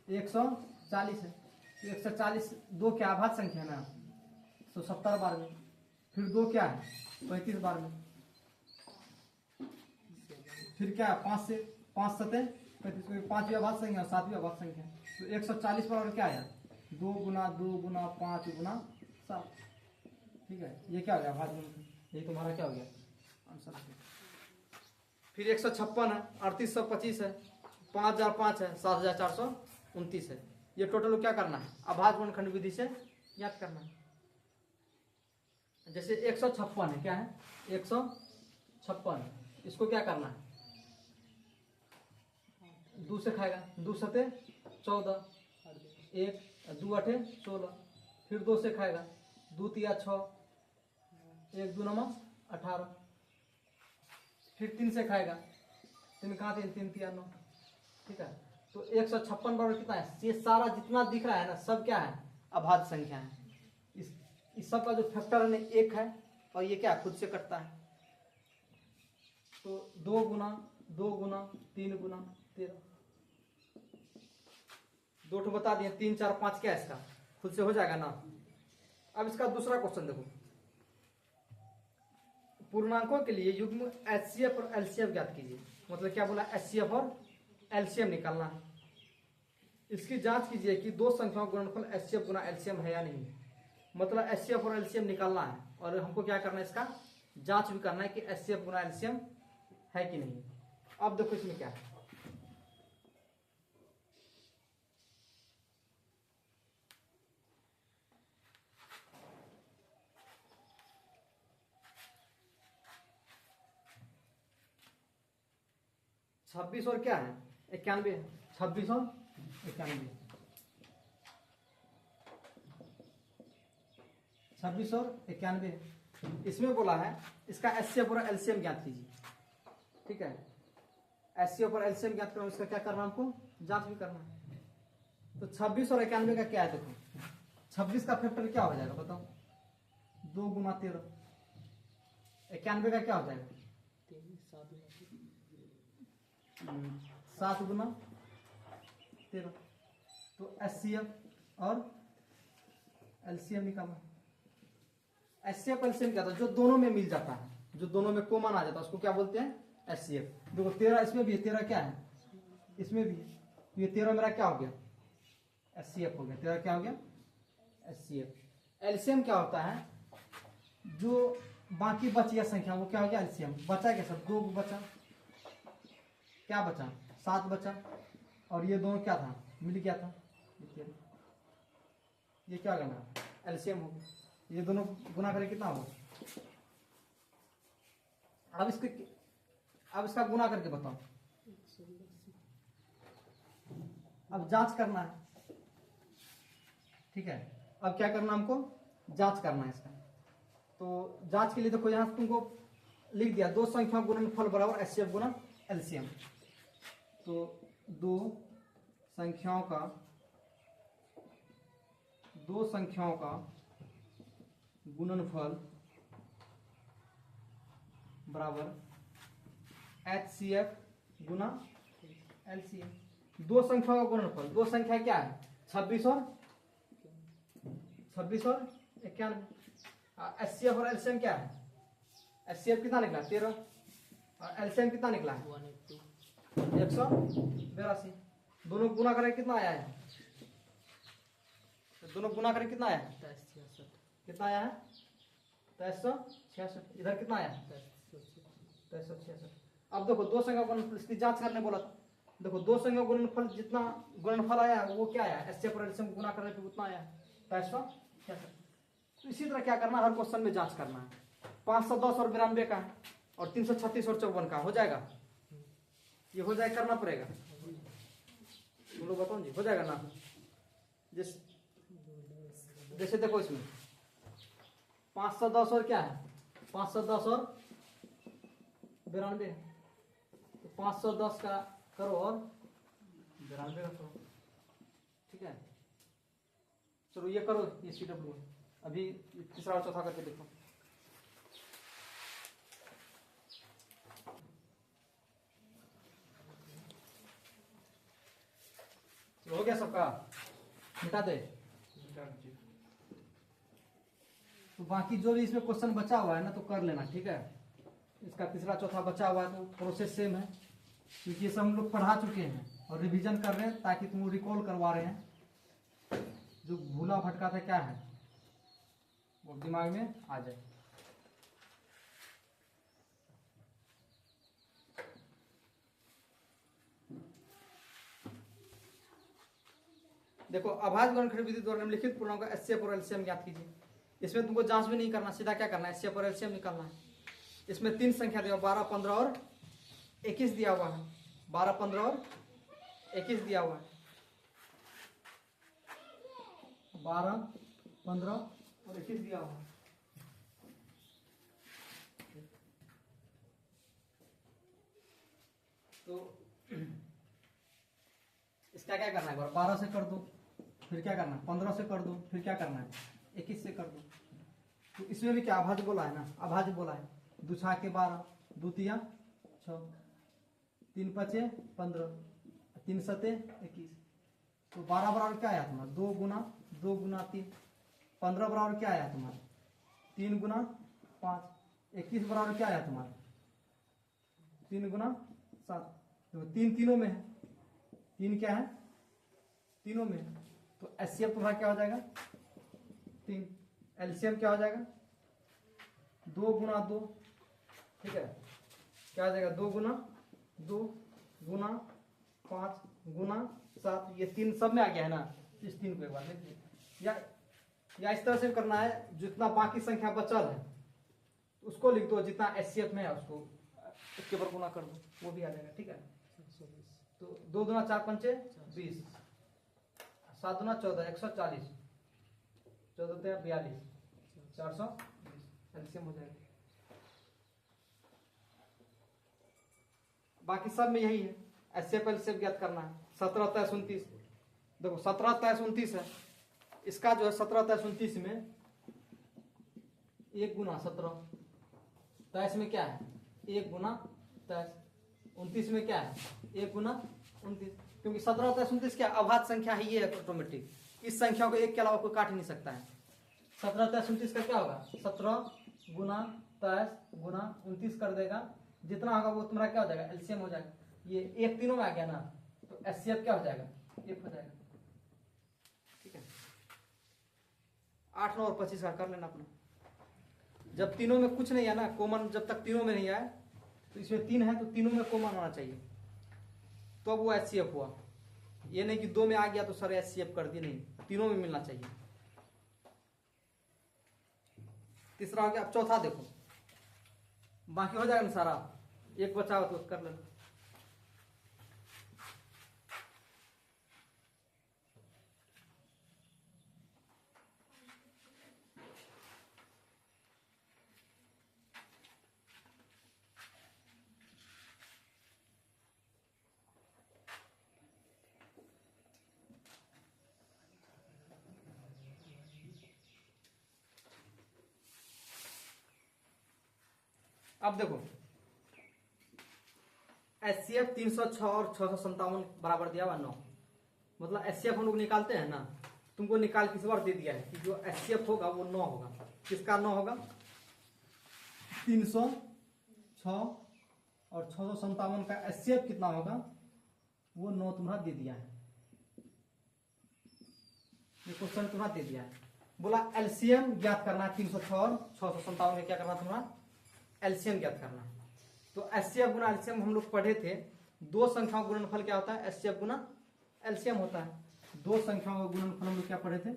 140 है, तो 140 दो क्या अभाज्य संख्या है ना, 170 बार में, फिर 2 क्या है 35 बार में, फिर क्या 5 से 5 सते 35, 5वीं अभाज्य संख्या, 7वीं अभाज्य संख्या। तो 140 पर और क्या है, 2 × 2 × 5 × 7, ठीक है। ये क्या हो गया अभाज्य गुणनखंड, ये तुम्हारा क्या हो गया आंसर। फिर 156 है, 3825 है, 5005 है, 7429 है। ये टोटल क्या करना है, अभाज्य गुणनखंड विधि से ज्ञात करना है। जैसे 156 है, क्या है 156, इसको क्या करना है, 2 से खाएगा, 2 सते 14, 1 2 8 16, फिर 2 से खाएगा, 2 तिया 6, 1 2 9 18, फिर 3 से खाएगा, 3 कहाँ 3 3 तिया 9, ठीक है। तो 156 बराबर कितना है? ये सारा जितना दिख रहा है ना सब क्या है? अभाज्य संख्या है। इस सब का जो फैक्टर है 1 है और ये क्या खुद से कटता है। तो 2 गुना 2 गुना 3 गुना 13, 2 ठो बता दिए, 3 4 5 क्या है इसका खुद से हो जाएगा ना। अब इसका दूसरा क्वेश्चन देखो, पूर्णांकों के लिए युग्म एचसीएफ और एलसीएफ ज्ञात कीजिए। मतलब क्या बोला? एचसीएफ और एलसीएम निकालना है। इसकी जांच कीजिए कि दो संख्याओं का गुणनफल एचसीएफ गुना एलसीएम है या नहीं। मतलब एचसीएफ और एलसीएम निकालना है और हमको क्या करना है? इसका जांच भी करना है कि एचसीएफ गुना एलसीएम है कि नहीं। अब देखो इसमें क्या है, छब्बीस और क्या है? 91 है। 26 और 91, 26 और 91। इसमें बोला है इसका एचसीएफ और एलसीएम ज्ञात कीजिए, ठीक है। एचसीएफ और एलसीएम ज्ञात करना, इसका क्या करना हमको? जांच भी करना है। तो 26 और 91 का क्या है? देखो 26 का फैक्टर क्या हो जाएगा बताओ? 2 गुना 13। 91 का क्या हो जाएगा? 7 गुना 13। तो एचसीएफ और एलसीएम निकालना। एचसीएफ एलसीएम क्या था? जो दोनों में मिल जाता है, जो दोनों में कॉमन आ जाता है उसको क्या बोलते हैं? एचसीएफ। देखो 13 इसमें भी है, 13 क्या है? इसमें भी है। तो ये 13 मेरा क्या हो गया? एचसीएफ हो गया। 13 क्या हो गया? एचसीएफ। एलसीएम क्या होता है? जो बाकी बची है संख्या वो क्या हो गया? एलसीएम। बचा क्या सब? 2 बचा, क्या बचा? 7 बचा, और ये दोनों क्या था? मिल गया था। ये क्या हो गया? एलसीएम हो गया। ये दोनों गुना करें कितना होगा? अब इसका गुना करके बताओ। अब जांच करना है, ठीक है। अब क्या करना हमको? जांच करना है इसका। तो जांच के लिए देखो यहां तुमको लिख दिया, दो संख्या गुणनफल बराबर एचसीएफ गुना एलसीएम। तो दो संख्याओं का गुणनफल बराबर एचसीएफ गुना एलसीएम। दो संख्याओं का गुणनफल, दो संख्या क्या है? 26 और 91। एचसीएफ और एलसीएम क्या है? एचसीएफ कितना निकला? 13, और एलसीएम कितना निकला है? 182। दोनों गुना करें कितना आया है? दोनों गुना करें कितना आया है? 63। कितना आया है? 6366। इधर कितना आया? 6366। अब देखो दो संख्या गुणनफल, इसकी जांच करने बोला था। देखो दो संख्या गुणनफल, जितना गुणनफल आया वो क्या आया? एचसीएफ और एलसीएम गुना करने पे उतना आया 6366। तो इसी तरह क्या करना, हर क्वेश्चन में जांच करना है। 510 और 92 का है, और 336 और 54 का हो जाएगा। ये हो जाएगा, करना पड़ेगा। तुम लोग बताओ जी, हो जाएगा ना? जैसे देखो इसमें 510 और क्या है? 510 और 92। तो 510 का करो और 92 का करो, ठीक है। चलो ये करो, ये CW। अभी तीसरा और चौथा करके देखो। हो गया सबका? मिटा दे। तो बाकी जो भी इसमें क्वेश्चन बचा हुआ है ना तो कर लेना, ठीक है। इसका तीसरा चौथा बचा हुआ है तो प्रोसेस सेम है, क्योंकि ये सब हम लोग पढ़ा चुके हैं और रिवीजन कर रहे हैं ताकि तुम रिकॉल करवा रहे हैं। जो भूला भटका था क्या है वो दिमाग में आ जाए। देखो अभाज्य गुणनखंड विधि द्वारा निम्नलिखित पूर्णांकों का एचसीएफ और एलसीएम ज्ञात कीजिए। इसमें तुमको जांच भी नहीं करना, सीधा क्या करना है? एचसीएफ और एलसीएम निकालना है। इसमें 3 संख्या दिया, 12 15 और 21 दिया हुआ है। 12 15 और 21 दिया हुआ है। 12 15 और 21 दिया हुआ। तो इसका क्या करना है, 12 से कर दो, फिर क्या करना है 15 से कर दो, फिर क्या करना है 21 से कर दो। तो इसमें भी क्या अभाज्य बोला है ना, अभाज्य बोला है। 2 छाके 12, 2 तिया 6, 3 पचे 15, 3 सते 21। तो 12 बराबर क्या आया तुम्हारा 2 गुना 3। 15 बराबर क्या आया तुम्हारा 3 गुना 5। 21 बराबर क्या आया तुम्हारा 3 गुना 7। तो 3 तीनों में है, 3 क्या है तीनों में है। तो एचसीएफ तुम्हारा क्या हो जाएगा 3। एलसीएम क्या हो जाएगा 2 गुना 2, ठीक है, क्या हो जाएगा 2 गुना 2 गुना 5 गुना 7। ये 3 सब में आ गया है ना। इस 3 को एक बार लिख दीजिए, या इस तरह से करना है, जितना बाकी संख्या बचल है उसको लिख दो, जितना एचसीएफ में है उसको उसके ऊपर गुना कर दो, वो भी आ जाएगा, ठीक है। तो 2 दुना 4 पंचे 20, 7 दुना 14, 140, 14 42, 420 एलसीएम हो जाएगा। बाकी सब में यही है, एचसीएफ एलसीएफ ज्ञात करना है। 17 23 29, देखो 17 23 29 है, इसका जो है 17 23 29 में 1 गुना 17, 23 में क्या है 1 गुना 23, 29 में क्या है 1 गुना 29, क्योंकि 17 23 29 क्या अभाज्य संख्या है, ये ऑटोमेटिक। इस संख्या को 1 के अलावा कोई काट ही नहीं सकता है। 17 23 29 का क्या होगा 17 गुना 23 गुना 29 कर देगा, जितना होगा वो तुम्हारा क्या हो जाएगा एलसीएम हो जाएगा। ये 1 तीनों में आ गया ना, तो एचसीएफ क्या हो जाएगा 1 हो जाएगा, ठीक है। 8 9 और 25 का कर लेना अपना। जब तीनों में कुछ नहीं है ना कॉमन, जब तक तीनों में नहीं आए, तो इसमें 3 है तो तीनों में कॉमन होना चाहिए, तो अब वो एचसीएफ हुआ। ये नहीं कि 2 में आ गया तो सर एचसीएफ कर दी, नहीं, तीनों में मिलना चाहिए। तीसरा हो गया। अब चौथा देखो, बाकी हो जाएगा ना सारा, एक बचा हो तो कर लेना। अब देखो एचसीएफ 306 और 657 बराबर दिया हुआ 9, मतलब एचसीएफ हम लोग निकालते हैं ना, तुमको निकाल किस बार दे दिया है कि जो एचसीएफ होगा वो 9 होगा। किसका 9 होगा 306 और 657 का एचसीएफ कितना होगा वो 9 तुम्हारा दे दिया है। ये क्वेश्चन तुम्हारा दे दिया है, बोला एलसीएम ज्ञात करना है 306 और 657 में क्या करना तुम्हारा एलसीएम ज्ञात करना है। तो एचसीएफ गुना एलसीएम हम लोग पढ़े थे, दो संख्याओं का गुणनफल क्या होता है एचसीएफ गुना एलसीएम होता है। दो संख्याओं का गुणनफल हम लोग क्या पढ़े थे,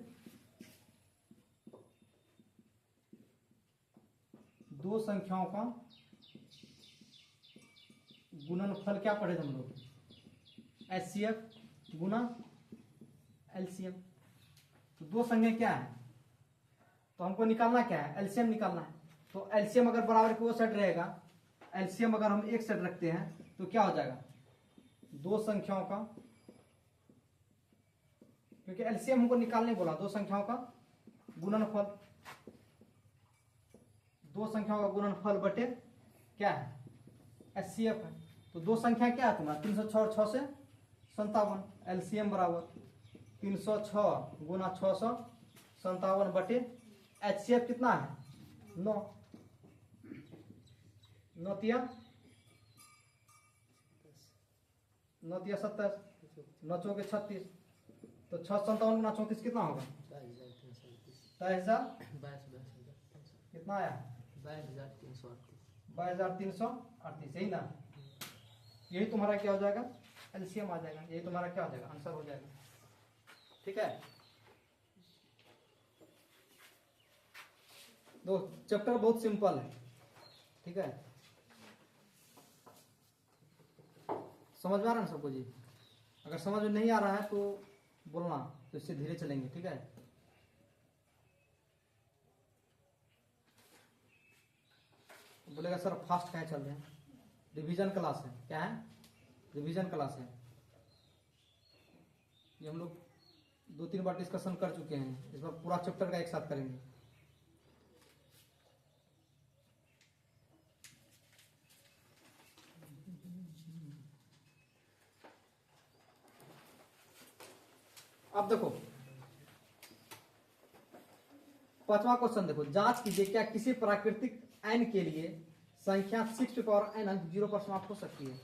दो संख्याओं का गुणनफल क्या पढ़े थे हम लोग एचसीएफ गुना एलसीएम। तो दो संख्या क्या है, तो हमको निकालना क्या है एलसीएम निकालना है। तो एलसीएम अगर बराबर की वो सेट रहेगा, एलसीएम अगर हम एक सेट रखते हैं तो क्या हो जाएगा दो संख्याओं का, क्योंकि एलसीएम हमको निकालने बोला, दो संख्याओं का गुणनफल, दो संख्याओं का गुणनफल बटे क्या है एचसीएफ है। तो दो संख्या क्या है तुम्हारा 306 और 6 से 57, एलसीएम बराबर 306 गुना 657 बटे एचसीएफ कितना है 9, 9 तिया 27, 9 चौके 36, तो 657 गुना 34 कितना होगा 22,000 कितना आया 22,338, यही ना, यही तुम्हारा क्या हो जाएगा एलसीएम आ जाएगा, यही तुम्हारा क्या हो जाएगा आंसर हो जाएगा, ठीक है। दो चैप्टर बहुत सिंपल है, ठीक है, समझ में आ रहा है ना सबको जी। अगर समझ में नहीं आ रहा है तो बोलना, तो इससे धीरे चलेंगे, ठीक है। बोलेगा सर फास्ट क्या चल रहे हैं, रिवीजन क्लास है। क्या है? रिवीजन क्लास है। ये हम लोग 2-3 बार डिस्कशन कर चुके हैं, इस बार पूरा चैप्टर का एक साथ करेंगे। अब देखो 5वां क्वेश्चन देखो, जांच कीजिए क्या किसी प्राकृतिक n के लिए संख्या 6n अंक 0 पर समाप्त हो सकती है।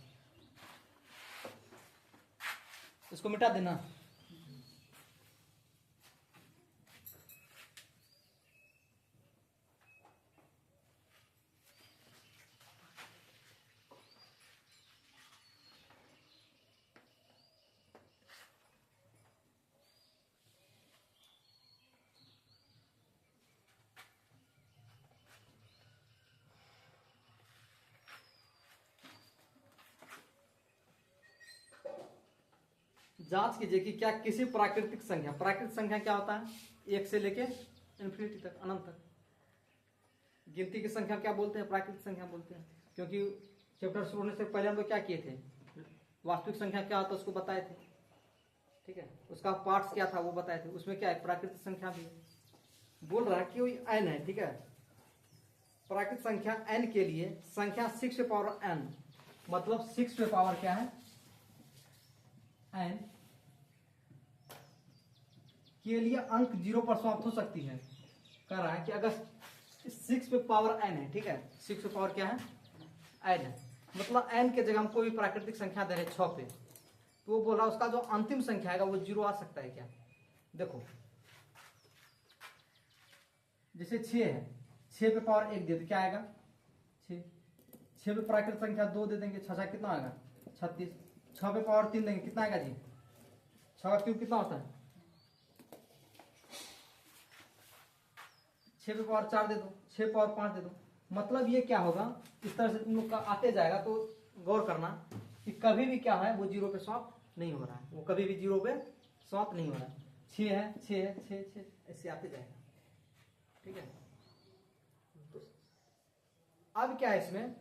इसको मिटा देना। जांच कीजिए कि क्या किसी प्राकृतिक संख्या क्या होता है? 1 से लेके इन्फिनिटी तक, अनंत तक। गिनती की संख्या क्या बोलते हैं? प्राकृतिक संख्या बोलते हैं। क्योंकि चैप्टर शुरू होने से पहले हम लोग क्या किए थे? वास्तविक संख्या क्या होता है उसको बताए थे। ठीक है, उसका पार्ट्स क्या था वो बताए थे। उसमें क्या है? प्राकृतिक संख्या भी है। बोल रहा है कि वही n है। ठीक है, प्राकृतिक संख्या n के लिए संख्या 6n मतलब 6 क्या है? n के लिए अंक 0 पर समाप्त हो सकती है। कह रहा है कि अगर 6n है, ठीक है, 6 क्या है? n है, मतलब n के जगह हम कोई भी प्राकृतिक संख्या दे रहे 6 पे, तो वो बोल रहा है उसका जो अंतिम संख्या है वो 0 आ सकता है क्या? देखो जैसे 6 है, 6 पे पावर 1 दे दे, क्या आएगा? 6। 6 पे प्राकृतिक संख्या 2 दे देंगे, 6 कितना आएगा? 36। 6 पे पावर 3 देंगे, कितना आएगा जी? 6 का क्यूब कितना होता है? 6 पे पावर 4 दे दो, 6 पे पावर 5 दे दो। मतलब ये क्या होगा, इस तरह से तुम लोग का आते जाएगा तो गौर करना कि कभी भी क्या है वो 0 पे समाप्त नहीं हो रहा है, वो कभी भी 0 पे समाप्त नहीं हो रहा है। 6 है, 6 है, 6 6 ऐसे आते जाएगा। ठीक है, तो अब क्या है इसमें,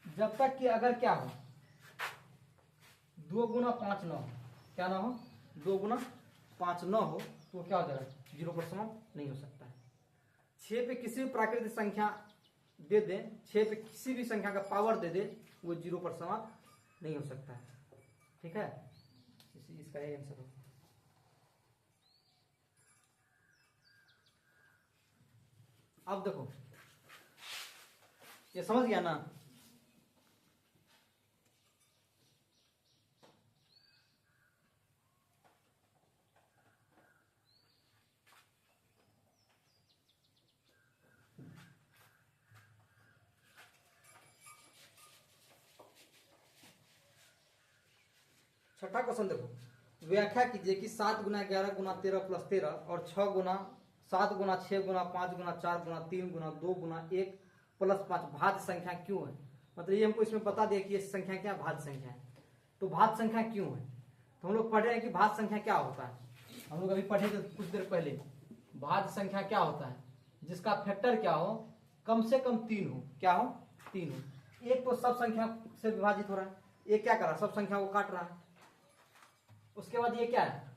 जब तक कि अगर क्या हो 2 गुना 5 न हो, क्या ना हो? 2 गुना 5 न हो तो क्या हो जाएगा? 0 पर समाप्त नहीं हो सकता है। 6 पे किसी भी प्राकृतिक संख्या दे दे, 6 पे किसी भी संख्या का पावर दे दे, वो 0 पर समाप्त नहीं हो सकता है। ठीक है, इसका यही आंसर हो। अब देखो ये समझ गया ना? छठा क्वेश्चन देखो, व्याख्या कीजिए कि 7 गुना 11 गुना 13 प्लस 13 और 6 गुना 7 गुना 6 गुना 5 गुना 4 गुना 3 गुना 2 गुना 1 प्लस 5 भाज्य संख्या क्यों है? मतलब ये हमको इसमें बता दिया कि ये संख्या क्या भाज्य संख्या है। तो भाज्य संख्या क्यों है? तो हम लोग पढ़ रहे हैं कि भाज्य संख्या क्या होता है। हम लोग अभी पढ़े थे कुछ देर पहले, भाज्य संख्या क्या होता है? जिसका फैक्टर क्या हो, कम से कम 3 हो। क्या हो? 3 हो। एक तो सब संख्या से विभाजित हो रहा है, एक क्या कर रहा है? सब संख्या को काट रहा है। उसके बाद ये क्या है?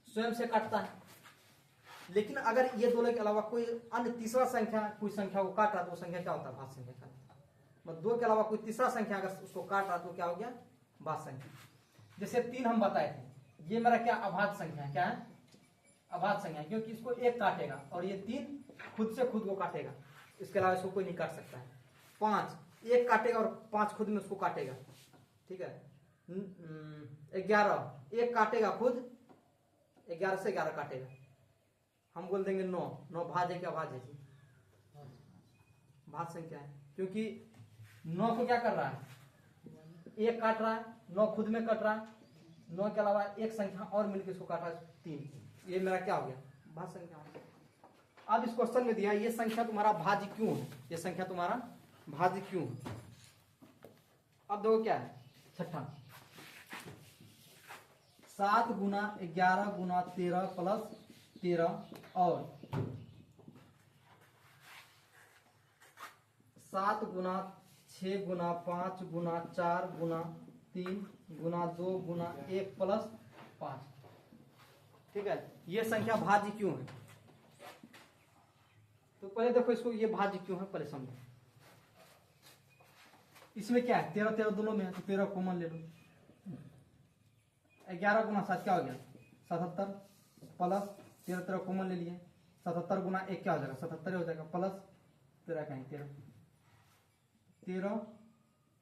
स्वयं से काटता है। लेकिन अगर ये दोनों के अलावा कोई अन्य तीसरा संख्या कोई संख्या को काट रहा तो वो संख्या क्या होता है? भाज्य संख्या का। मतलब 2 के अलावा कोई तीसरा संख्या अगर उसको काट रहा तो क्या हो गया? भाज्य संख्या। जैसे 3 हम बताए थे, ये मेरा क्या अभाज्य संख्या है? क्या है? अभाज्य संख्या, क्योंकि इसको 1 काटेगा और ये 3 खुद से खुद को काटेगा, इसके अलावा इसको कोई नहीं काट सकता है। 5 1 काटेगा और 5 खुद में उसको काटेगा। ठीक है, 11 1 काटेगा खुद, 11 से 11 काटेगा। हम बोल देंगे 9 9 भाज्य क्या? भाज्य जी, भाज्य संख्या है, क्योंकि 9 को क्या कर रहा है? 1 काट रहा है, 9 खुद में कट रहा है, 9 के अलावा एक संख्या और मिलकर इसको काट रहा है 3। ये मेरा क्या हो गया? भाज्य संख्या हो गया। अब इस क्वेश्चन में दिया ये संख्या तुम्हारा भाज्य क्यों है? ये संख्या तुम्हारा भाज्य क्यों है? अब देखो क्या है छठा, 7 गुना 11 गुना 13 प्लस 13 और 7 गुना 6 गुना 5 गुना 4 गुना 3 गुना 2 गुना 1 प्लस 5। ठीक है, ये संख्या भाज्य क्यों है? तो पहले देखो इसको, ये भाज्य क्यों है पहले समझो। इसमें क्या है, 13 13 दोनों में है, तो 13 कॉमन ले लो। 11 गुना 7 क्या हो गया 77 प्लस 13 13 कॉमन ले लिए, 77 गुना 1 क्या हो जाएगा 77 हो जाएगा, प्लस 13 कहीं 13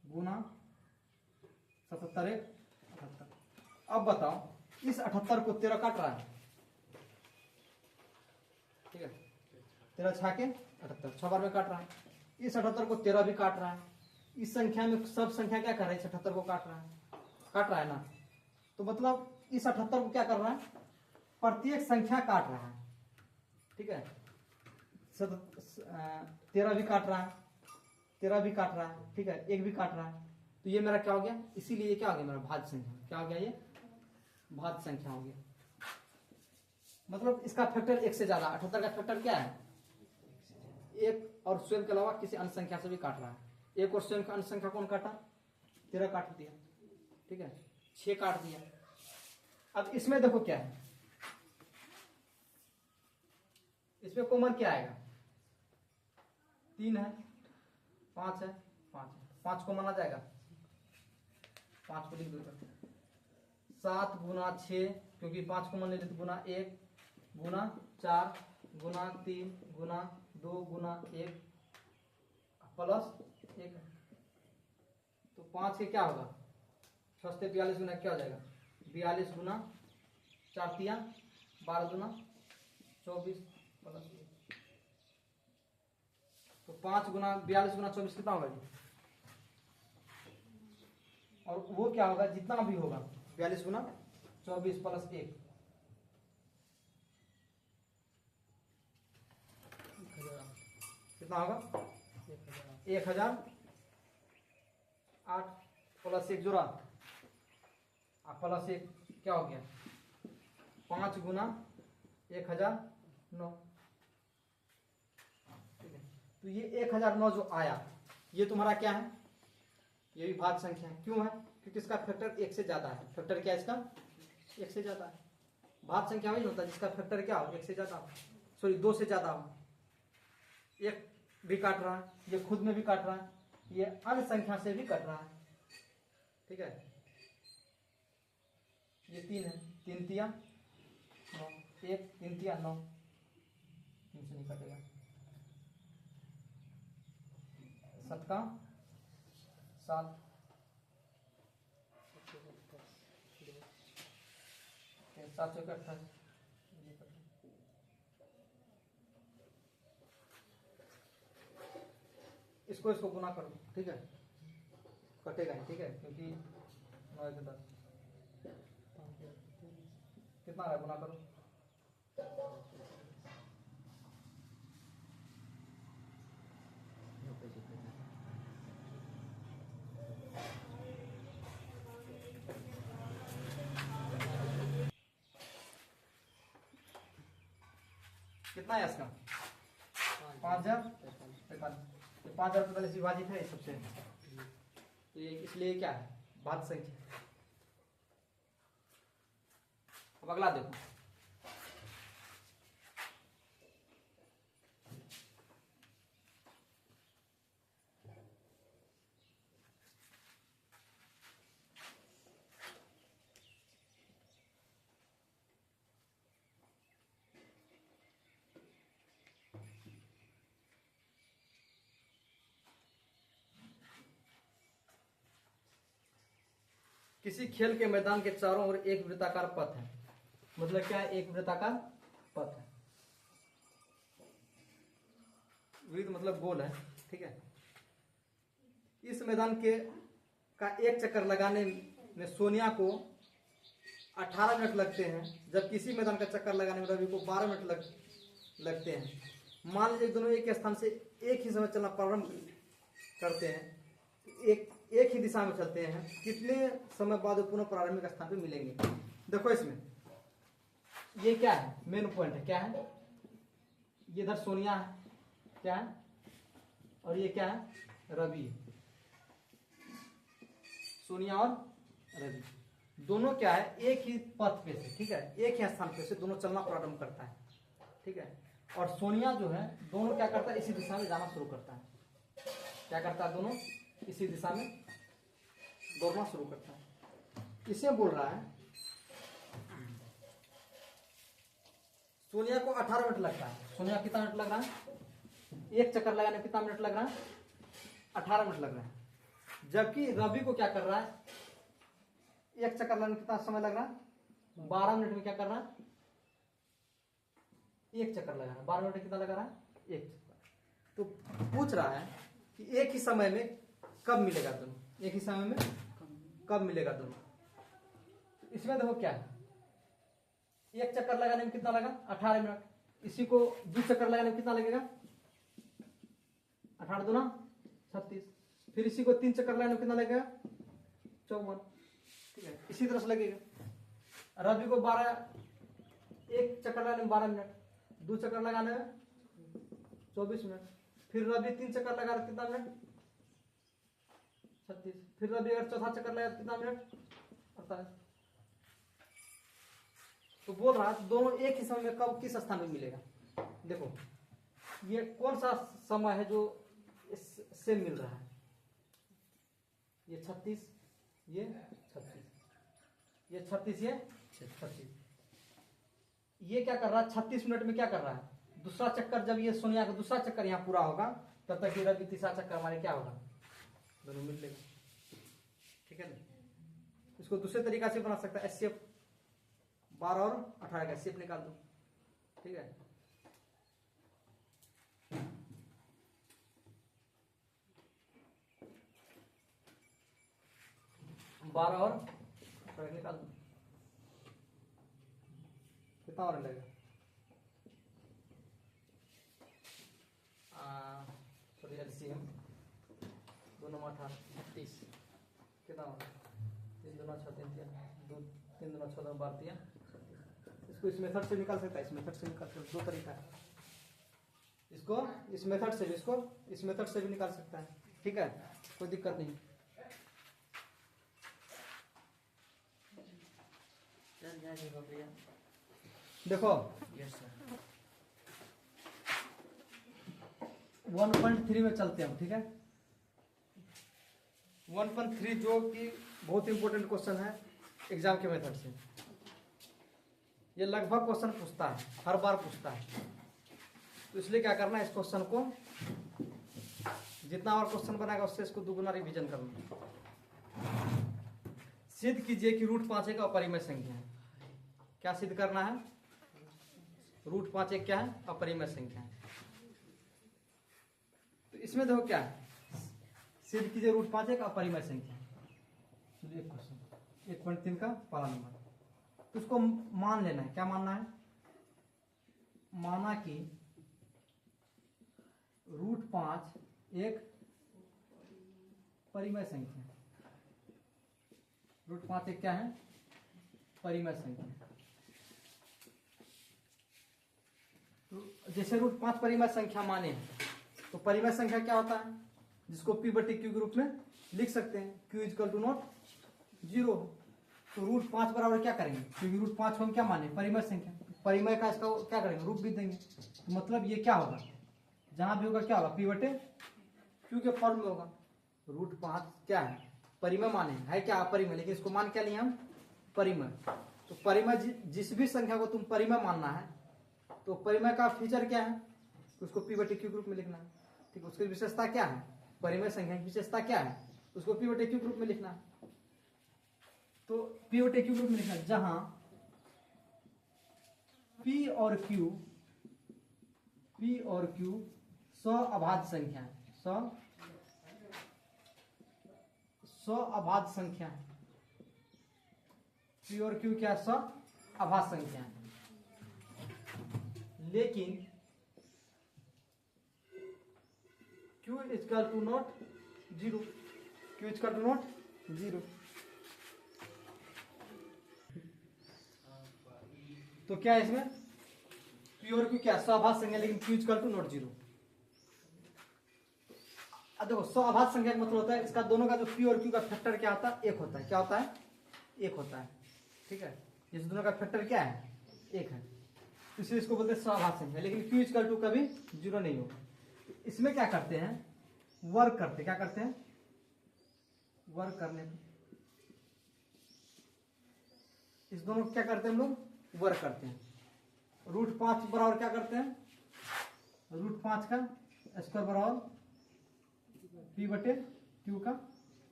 गुना 77 1 78। अब बताओ इस 78 को 13 काट रहा है, ठीक है, 13 छा के 78 6 बार में काट रहा है। इस 78 को 13 भी काट रहा है। इस संख्या में सब संख्या क्या कर रहा है, इस 78 को काट रहा है ना। तो मतलब इस 78 को क्या कर रहा है, प्रत्येक संख्या काट रहा है। ठीक है, 13 भी काट रहा है, 13 भी काट रहा है, ठीक है, 1 भी काट रहा है। तो ये मेरा क्या हो गया, इसीलिए क्या हो गया मेरा भाज्य संख्या। क्या हो गया, ये भाज्य संख्या हो गया। मतलब इसका फैक्टर 1 से ज्यादा। 78 का फैक्टर क्या है, 1 और स्वयं के अलावा किसी अन्य संख्या से भी काट रहा है। 1 और स्वयं का अन्य संख्या कौन काटा, 13 काट दिया, ठीक है, 6 काट दिया। अब इसमें देखो क्या है, इसमें कॉमन क्या आएगा, 3 है, 5 है, 5 कॉमन आ जाएगा, 5 को लिख दो। 7 गुना 6 क्योंकि 5 कॉमन ले लेते, गुना 1 गुना 4 गुना 3 गुना 2 गुना 1 प्लस 1। तो 5 के क्या होगा, 6 से 42 गुना क्या हो जाएगा, 42 गुना 4 तिया 12 गुना 24 प्लस 1। तो 5 गुना 42 गुना 24 कितना होगा जी, और वो क्या होगा जितना भी होगा 42 गुना 24 प्लस 1, कितना होगा 1008 प्लस 1 जोड़ा प्लस 1 क्या हो गया 5 गुना 1009। ठीक है, तो ये 1009 जो आया ये तुम्हारा क्या है, ये भी भाज्य संख्या है। क्यों है, क्योंकि इसका फैक्टर 1 से ज्यादा है। फैक्टर क्या है इसका, 1 से ज्यादा है। भाज्य संख्या वही होता है जिसका फैक्टर क्या हो, 1 से ज्यादा हो, सॉरी 2 से ज्यादा हो। 1 भी काट रहा है, ये खुद में भी काट रहा है, ये अन्य संख्या से भी कट रहा है। ठीक है, ये 3 है, 3 तिया 9, 1 3 तिया 9, 3 से नहीं कटेगा, 7 का 7, 7 से 28, इसको गुना करो, ठीक है, कटेगा ही, ठीक है, क्योंकि 9 के 10 कितना है, गुना करो, कितना है इसका 5045, 5000 तो पहले से विभाजित है सबसे, तो ये इसलिए क्या है भाज्य संख्या। अब अगला देखो, किसी खेल के मैदान के चारों ओर एक वृत्ताकार पथ है। मतलब क्या है, एक वृत्ताकार पथ है, वृत्त मतलब गोल है, ठीक है। इस मैदान का एक चक्कर लगाने में सोनिया को 18 मिनट लगते हैं, जब किसी मैदान का चक्कर लगाने में रवि को 12 मिनट लगते हैं। मान लीजिए दोनों एक स्थान से एक ही समय चलना प्रारंभ करते हैं, एक ही दिशा में चलते हैं, कितने समय बाद पुनः प्रारंभिक स्थान पे मिलेंगे। देखो इसमें ये क्या है, मेन पॉइंट है, क्या है, ये इधर सोनिया है, क्या है और ये क्या है, रवि है। सोनिया और रवि दोनों क्या है, एक ही पथ पे से, ठीक है, एक ही स्थान पे से दोनों चलना प्रारंभ करता है, ठीक है। और सोनिया जो है दोनों क्या करता है, इसी दिशा में जाना शुरू करता है। क्या करता है, दोनों इसी दिशा में दौड़ना शुरू करता है। इसे बोल रहा है सोनिया को 18 मिनट लगता है। सोनिया कितना मिनट लग रहा है, एक चक्कर लगाने में कितना मिनट लग रहा है, 18 मिनट लग रहा है। जबकि रवि को क्या कर रहा है, एक चक्कर लगाने में कितना समय लग रहा है, 12 मिनट में क्या कर रहा है, एक चक्कर लगा रहा है। 12 मिनट में कितना लगा रहा है, एक चक्कर। तो पूछ रहा है कि एक ही समय में कब मिलेगा दोनों, एक ही समय में कब मिलेगा दोनों। इसमें देखो क्या है, एक चक्कर लगाने में कितना लगा, 18 मिनट। इसी को 2 चक्कर लगाने में कितना लगेगा, 18 दूना 36। फिर इसी को 3 चक्कर लगाने में कितना लगेगा, 54, ठीक है। इसी तरह से लगेगा। रवि को एक चक्कर लगाने में 12 मिनट, 2 चक्कर लगाने में 24 मिनट। फिर रवि 3 चक्कर लगा रहा कितना मिनट, 36। फिर रवि अगर चौथा चक्कर लगा कितना मिनट, 48। तो बोल रहा है दोनों एक ही समय में कब किस स्थान में मिलेगा। देखो ये कौन सा समय है जो इससे मिल रहा है, ये 36, ये 36, ये 36, ये 36। ये क्या कर रहा है, 36 मिनट में क्या कर रहा है, दूसरा चक्कर। जब ये सोनिया का दूसरा चक्कर यहाँ पूरा होगा तब तक ये रवि तीसरा चक्कर हमारे क्या होगा, दोनों मिल लेगा, ठीक है ना। इसको दूसरे तरीका से बना सकता है, एचसीएफ 12 और 18 का एचसीएफ निकाल दो, ठीक है। बारह और 18 निकाल दो, कितना और लगेगा, सॉरी एलसीएम 2 9 18 36, कितना होगा, 3 2 9 6 3 2 3 2 9 6 12। इसको इस मेथड से निकाल सकता है, इस मेथड से निकाल सकता है। 2 तरीका है, इसको इस मेथड से भी, इसको इस मेथड से भी निकाल सकता है, ठीक है, कोई दिक्कत नहीं। देखो 1.3 में चलते हैं हम, ठीक है। 1.3 जो कि बहुत इंपॉर्टेंट क्वेश्चन है एग्जाम के मेथड से। ये लगभग क्वेश्चन पूछता है, हर बार पूछता है। तो इसलिए क्या करना है, इस क्वेश्चन को जितना और क्वेश्चन बनाएगा उससे इसको दुगुना रिवीजन करना। सिद्ध कीजिए कि √5 एक अपरिमेय संख्या है। क्या सिद्ध करना है, √5 एक क्या है, अपरिमेय संख्या है। तो इसमें देखो क्या है, सिद्ध कीजिए √5 एक अपरिमेय संख्या। चलिए एक क्वेश्चन 1.3 का पहला नंबर, तो उसको मान लेना है। क्या मानना है, माना कि √5 एक परिमेय संख्या है। √5 एक क्या है, परिमेय संख्या। तो जैसे √5 परिमेय संख्या माने, तो परिमेय संख्या क्या होता है, जिसको P/Q के रूप में लिख सकते हैं। Q = not 0। तो √5 बराबर क्या करेंगे, क्योंकि √5 को हम क्या माने, परिमेय संख्या। परिमेय का इसका क्या करेंगे, रूप भी देंगे। तो मतलब ये क्या होगा, जहां भी होगा क्या होगा, P/Q के फॉर्म में होगा। √5 क्या है, परिमेय माने है क्या, अपरिमेय, लेकिन इसको मान क्या लिए हम, परिमेय। तो परिमेय जिस भी संख्या को तुम परिमेय मानना है, तो परिमेय का फीचर क्या है, उसको P/Q के रूप में लिखना है, ठीक है। उसकी विशेषता क्या है, परिमेय संख्या की विशेषता क्या है, उसको P/Q के रूप में लिखना है। तो P/Q के रूप में लिखना है, जहां P और Q सअभाज्य संख्या है, सअभाज्य संख्या है। P और Q क्या, सअभाज्य संख्या है। लेकिन Q = नॉट 0, Q = नॉट 0। तो क्या है इसमें, P और Q क्या, सअभाज्य संख्या, लेकिन Q = नॉट 0। अब देखो 100 अभाज्य संख्या का मतलब होता है इसका दोनों का जो पी और क्यू का फैक्टर क्या होता है, एक होता है। क्या होता है? एक होता है। ठीक है, इस दोनों का फैक्टर क्या है? एक है, इसलिए इसको बोलते हैं 100 अभाज्य संख्या। लेकिन क्यू इक्वल टू कभी जीरो नहीं होगा। इसमें क्या करते हैं, वर्क करते, क्या करते हैं, वर्क करने पे इस दोनों को क्या करते हैं हम लोग, वर्क करते हैं। √5 बराबर क्या करते हैं, √5 का स्क्वायर बराबर पी बटे क्यू का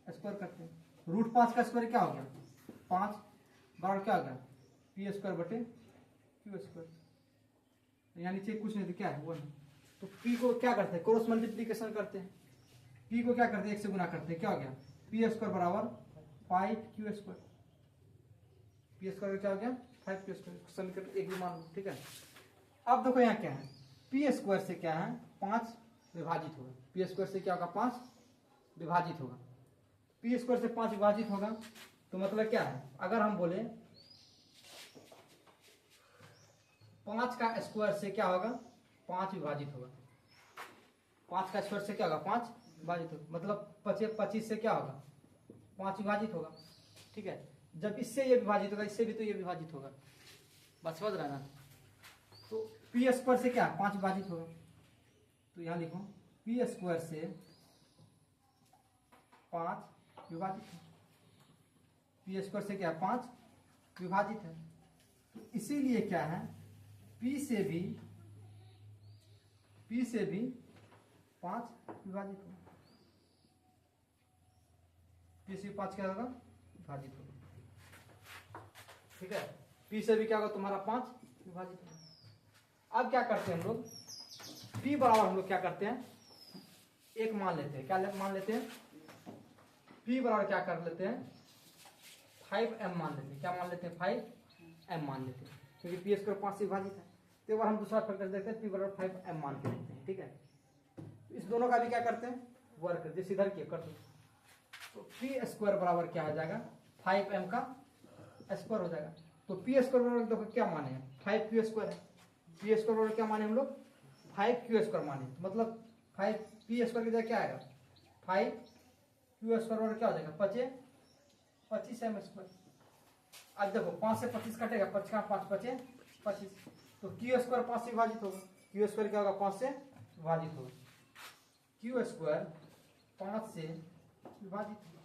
स्क्वायर करते हैं। √5 का स्क्वायर क्या हो गया, 5 बराबर क्या हो गया, पी स्क्वायर बटे क्यू स्क्वायर। यहाँ नीचे कुछ नहीं तो क्या है, 1। तो पी को क्या करते हैं, क्रॉस मल्टीप्लीकेशन करते हैं। पी को क्या करते हैं, 1 से गुना करते हैं, क्या हो गया, पी स्क्वायर बराबर 5 क्यू स्क्वायर। पी स्क्वायर क्या हो गया, 5 क्यू स्क्वायर। समीकरण एक भी मान लो। ठीक है, अब देखो यहाँ क्या है, पी स्क्वायर से क्या है, 5 विभाजित होगा। पी स्क्वायर से क्या होगा, 5 विभाजित होगा। पी स्क्वायर से 5 विभाजित होगा तो मतलब क्या है, अगर हम बोले 5 का स्क्वायर से क्या होगा, 5 विभाजित होगा। 5 का स्क्वायर से क्या होगा, 5 विभाजित होगा। मतलब 25 से क्या होगा, 5 विभाजित होगा। ठीक है, जब इससे ये विभाजित होगा, इससे भी तो ये विभाजित होगा। बस समझ रहा है ना। तो पी स्क्वायर से क्या 5 विभाजित होगा। तो यहां लिखो पी स्क्वायर से 5 विभाजित है। पी स्क्वायर से क्या 5 विभाजित है। तो इसीलिए क्या है, पी से भी 5 विभाजित होगा। पी से 5 क्या होगा, विभाजित होगा। ठीक है, पी से भी क्या होगा तुम्हारा 5 विभाजित होगा। अब क्या करते हैं हम लोग, पी बराबर हम लोग क्या करते हैं, एक मान लेते हैं। क्या मान लेते हैं, पी बराबर क्या कर लेते हैं, 5m मान लेते हैं। क्या मान लेते हैं, 5m मान लेते हैं, क्योंकि पी स्क्वायर 5 से विभाजित है। तो एक बार हम दूसरा फैक्टर देखते हैं, पी बराबर 5m मान के देखते हैं। ठीक है, तो इस दोनों का भी क्या करते हैं, वर्क करते, जैसे इधर किया कर दो। तो पी स्क्वायर बराबर क्या हो जाएगा, 5m का स्क्वायर हो जाएगा। तो पी स्क्वायर बराबर देखो क्या माने हैं, 5q स्क्वायर है। पी स्क्वायर बराबर क्या माने हम लोग, 5q स्क्वायर माने। मतलब 5 पी स्क्वायर की जगह क्या आएगा, 5q स्क्वायर बराबर क्या हो जाएगा, 25m स्क्वायर। अब देखो 5 से 25 कटेगा, 5 का 5 बचे 25। तो क्यू स्क्वायर 5 से विभाजित होगा। क्यू स्क्वायर क्या होगा, 5 से विभाजित होगा। क्यू स्क्वायर 5 से विभाजित होगा।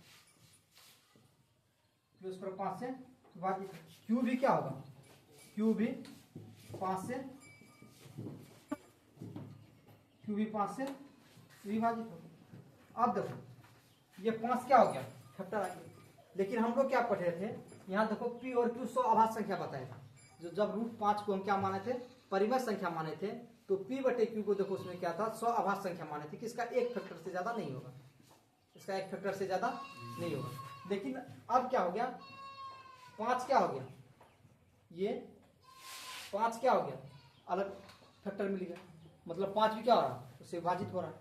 क्यू स्क्वायर 5 से विभाजित। क्यू भी क्या होगा, क्यू भी 5 से विभाजित होगा। अब देखो ये 5 क्या हो गया, फैक्टर आ गया। लेकिन हम लोग क्या पढ़ रहे थे, यहाँ देखो पी और क्यू 100 अभाज्य संख्या बताया था। जो जब √5 को हम क्या माने थे, परिमेय संख्या माने थे, तो पी बटे क्यू को देखो उसमें क्या था, 100 अभाज्य संख्या माने थे कि इसका एक फैक्टर से ज्यादा नहीं होगा, इसका एक फैक्टर से ज्यादा नहीं होगा। लेकिन अब क्या हो गया, 5 क्या हो गया, ये 5 क्या हो गया, अलग फैक्टर मिल गया। मतलब 5 भी क्या हो रहा है, उससे विभाजित हो रहा है।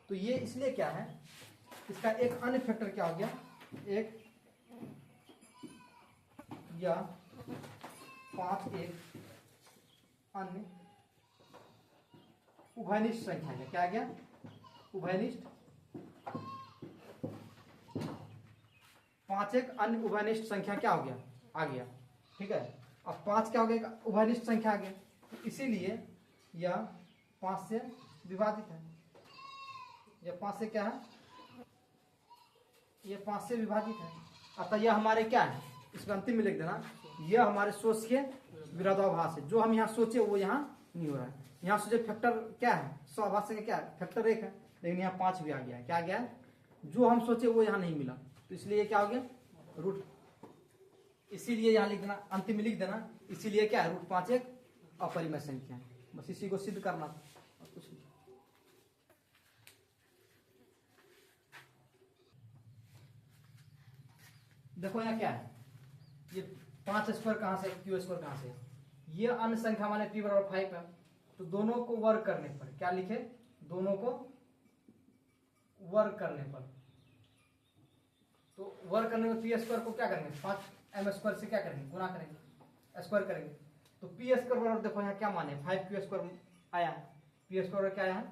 तो ये इसलिए क्या है, इसका एक अन्य फैक्टर क्या हो गया, एक या 5 एक अन्य उभयनिष्ठ संख्या है। क्या आ गया, उभयनिष्ठ। 5 एक अन्य उभयनिष्ठ संख्या क्या हो गया, आ गया। ठीक है, अब 5 क्या हो गया, उभयनिष्ठ संख्या आ गया। तो इसीलिए यह 5 से विभाजित है। यह 5 से क्या है, यह 5 से विभाजित है। अतः यह हमारे क्या है, इसको अंतिम में लिख देना, यह हमारे सोच के विरोधाभास है। जो हम यहाँ सोचे वो यहाँ नहीं हो रहा है। यहाँ सोचे फैक्टर क्या है, 100 अभाज्य संख्या क्या है, फैक्टर 1 है, लेकिन यहाँ 5 भी आ गया है। क्या आ गया है, जो हम सोचे वो यहाँ नहीं मिला। तो इसलिए क्या हो गया, रूट। इसीलिए यहाँ लिख देना, अंतिम में लिख देना, इसीलिए क्या है, √5 एक अपरिमेय संख्या है। बस इसी को सिद्ध करना था, और कुछ नहीं। देखो यहाँ क्या है, ये 5 स्क्वायर कहां से, क्यू स्क्वायर कहां से, ये अन्य संख्या माने पी बराबर 5 है। तो दोनों को वर्ग करने पर क्या लिखे, दोनों को वर्ग करने पर, तो वर्ग करने में पी स्क्वायर को क्या करेंगे, 5m स्क्वायर से क्या करेंगे, गुना करेंगे, स्क्वायर करेंगे। तो पी स्क्वायर बराबर देखो यहाँ क्या माने, 5q स्क्वायर आया है। पी स्क्वायर क्या आया है,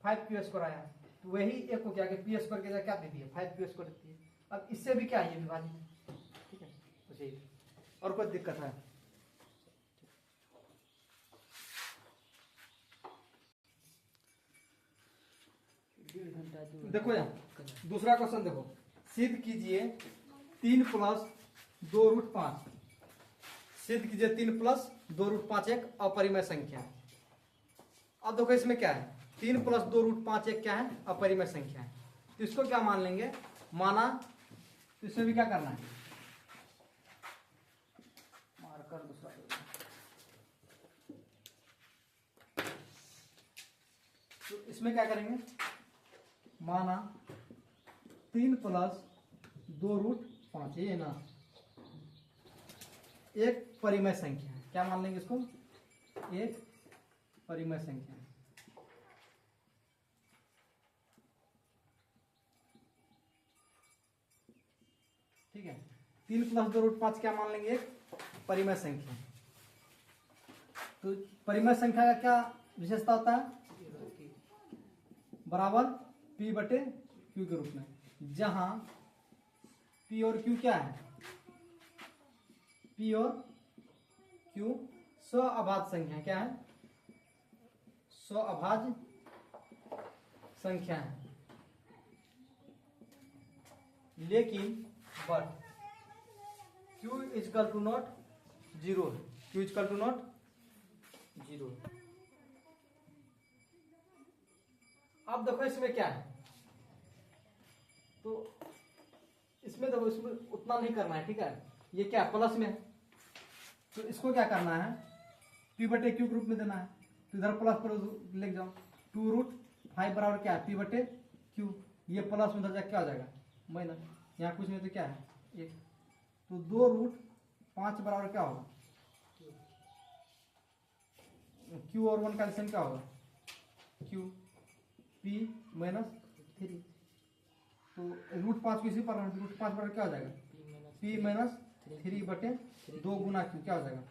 5q स्क्वायर आया है। तो वही एक को क्या पी स्क्वायर की जगह क्या देती है 5p स्क्वायर देती है। अब इससे भी क्या है ये विभाजित, ठीक है। तो सही, और कोई दिक्कत है? देखो यहाँ दूसरा क्वेश्चन देखो, सिद्ध कीजिए 3 + 2√5, सिद्ध कीजिए 3 + 2√5 एक अपरिमेय संख्या है। अब देखो इसमें क्या है, 3 + 2√5 एक क्या है अपरिमेय संख्या है। तो इसको क्या मान लेंगे, माना, तो इसमें भी क्या करना है, मार्कर दूसरा, तो इसमें क्या करेंगे, माना 3 + 2√5 ये ना एक परिमेय संख्या है, क्या मान लेंगे इसको, एक परिमेय संख्या है। ठीक है, 3 + 2√5 क्या मान लेंगे, एक परिमेय संख्या। तो परिमेय संख्या का क्या विशेषता होता है, बराबर p/q के रूप में, जहां p और q क्या है, p और q स्वअभाज्य संख्या, क्या है, स्वअभाज्य संख्या है। लेकिन बट q = नॉट 0 है, q = नॉट 0। अब देखो इसमें क्या है, तो इसमें देखो, इसमें उतना नहीं करना है, ठीक है। ये क्या प्लस में है, तो इसको क्या करना है, p/q के रूप में देना है। तो इधर प्लस पर लिख जाओ, 2√5 बराबर क्या है p/q, ये प्लस में उधर जाके क्या हो जाएगा माइनस, यहाँ कुछ नहीं तो क्या है 1, तो 2√5 बराबर क्या होगा, q और 1 का एलसीएम क्या होगा, q p - 3, तो √5 को इसी पर √5 बराबर क्या हो जाएगा, p - 3/2 गुना q, क्या हो जाएगा,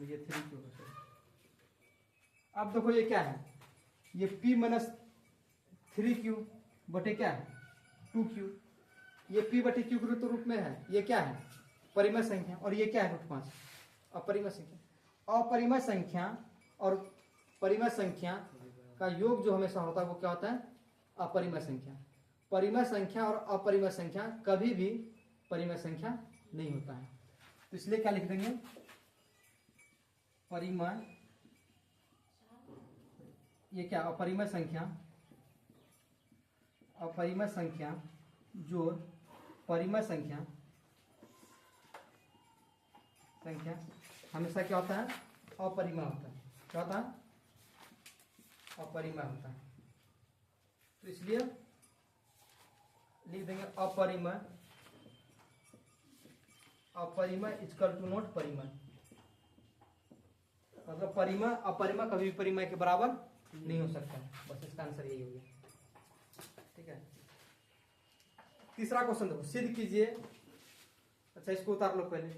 ये 3q होगा। अब देखो ये क्या है, ये p - 3q बटे क्या है 2q, ये p/q के रूप में है, ये क्या है परिमेय संख्या, और ये क्या है √5 अपरिमेय संख्या। अपरिमेय संख्या और परिमेय संख्या का योग जो हमेशा होता है वो क्या होता है, अपरिमेय संख्या। परिमेय संख्या और अपरिमेय संख्या कभी भी परिमेय संख्या नहीं होता है। तो इसलिए क्या लिख देंगे, परिमेय, ये क्या अपरिमेय संख्या, अपरिमेय संख्या जोड़ परिमेय संख्या, संख्या हमेशा क्या होता है, अपरिमेय होता है। क्या होता है, अपरिमेय होता है। तो इसलिए लिख देंगे अपरिमेय, अपरिमेय = नॉट परिमेय, मतलब परिमेय अपरिमेय कभी भी परिमेय के बराबर नहीं हो सकता है। बस इसका आंसर यही हो गया, ठीक है। तीसरा क्वेश्चन देखो, सिद्ध कीजिए, अच्छा इसको उतार लो पहले,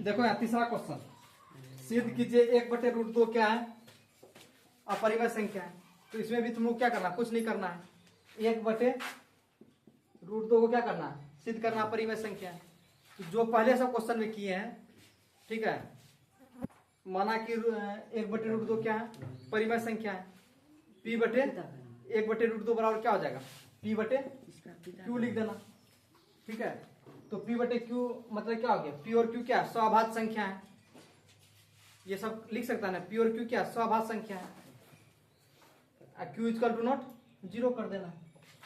देखो यहाँ तीसरा क्वेश्चन, सिद्ध कीजिए 1/√2 क्या है अपरिमेय संख्या है। तो इसमें भी तुम लोग क्या करना, कुछ नहीं करना है, 1/√2 को क्या करना है, सिद्ध करना अपरिमेय संख्या है। तो जो पहले सब क्वेश्चन में किए हैं, ठीक है, माना कि 1/√2 क्या है परिमेय संख्या है, p/1/√2 बराबर क्या हो जाएगा, p/q लिख देना, ठीक है। तो p/q मतलब क्या हो गया, p और q क्या स्वअभाज्य संख्या है, ये सब लिख सकता है ना, p और q क्या स्वअभाज्य संख्या है, q = नॉट 0 कर देना,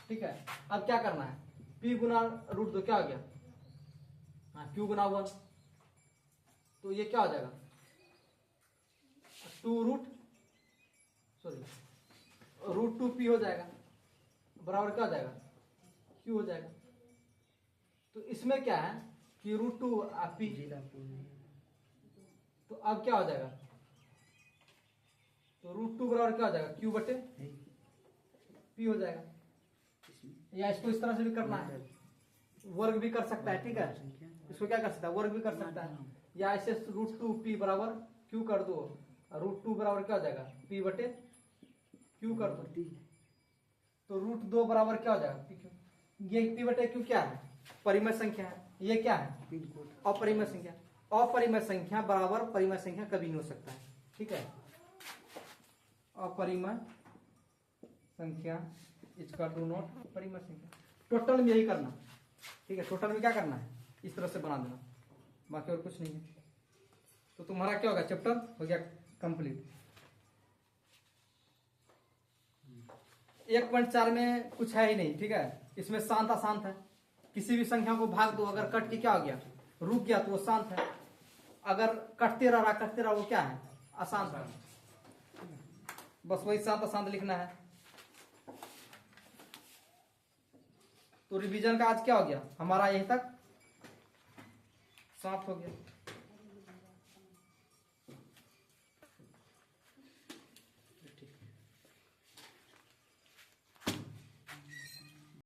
ठीक है। अब क्या करना है, p गुना √2 क्या हो गया, हाँ q गुना 1, तो ये क्या हो जाएगा 2√2p हो जाएगा, बराबर क्या हो जाएगा q हो जाएगा। तो इसमें क्या है कि √2 p, तो अब क्या हो जाएगा, तो √2 बराबर क्या हो जाएगा q/p हो जाएगा। या इसको इस तरह से भी करना है, वर्ग भी कर सकता है, ठीक है। इसको क्या कर सकता है, वर्ग भी कर सकता है। या ऐसे √2p बराबर q कर दो, √2 बराबर क्या हो जाएगा, p बटे q कर दो, तो √2 बराबर क्या हो जाएगा, p। ये p बटे q क्या है, परिमेय संख्या है, ये क्या है, अपरिमेय संख्या। अपरिमेय संख्या बराबर परिमेय संख्या कभी नहीं हो सकता है, ठीक है। अपरिमेय संख्या इसका डू नॉट परिमेय संख्या। टोटल में यही करना, ठीक है। टोटल में क्या करना है, इस तरह से बना देना, बाकी और कुछ नहीं है। तो तुम्हारा क्या होगा, चैप्टर हो गया कंप्लीट। 1.4 में कुछ है ही नहीं, ठीक है। इसमें शांत अशांत है, किसी भी संख्या को भाग दो, अगर कट के क्या हो गया, रुक गया, तो वो शांत है। अगर कटते रहा वो क्या है, अशांत है। बस वही शांत अशांत लिखना है। तो रिवीजन का आज क्या हो गया हमारा, यहीं तक समाप्त हो गया।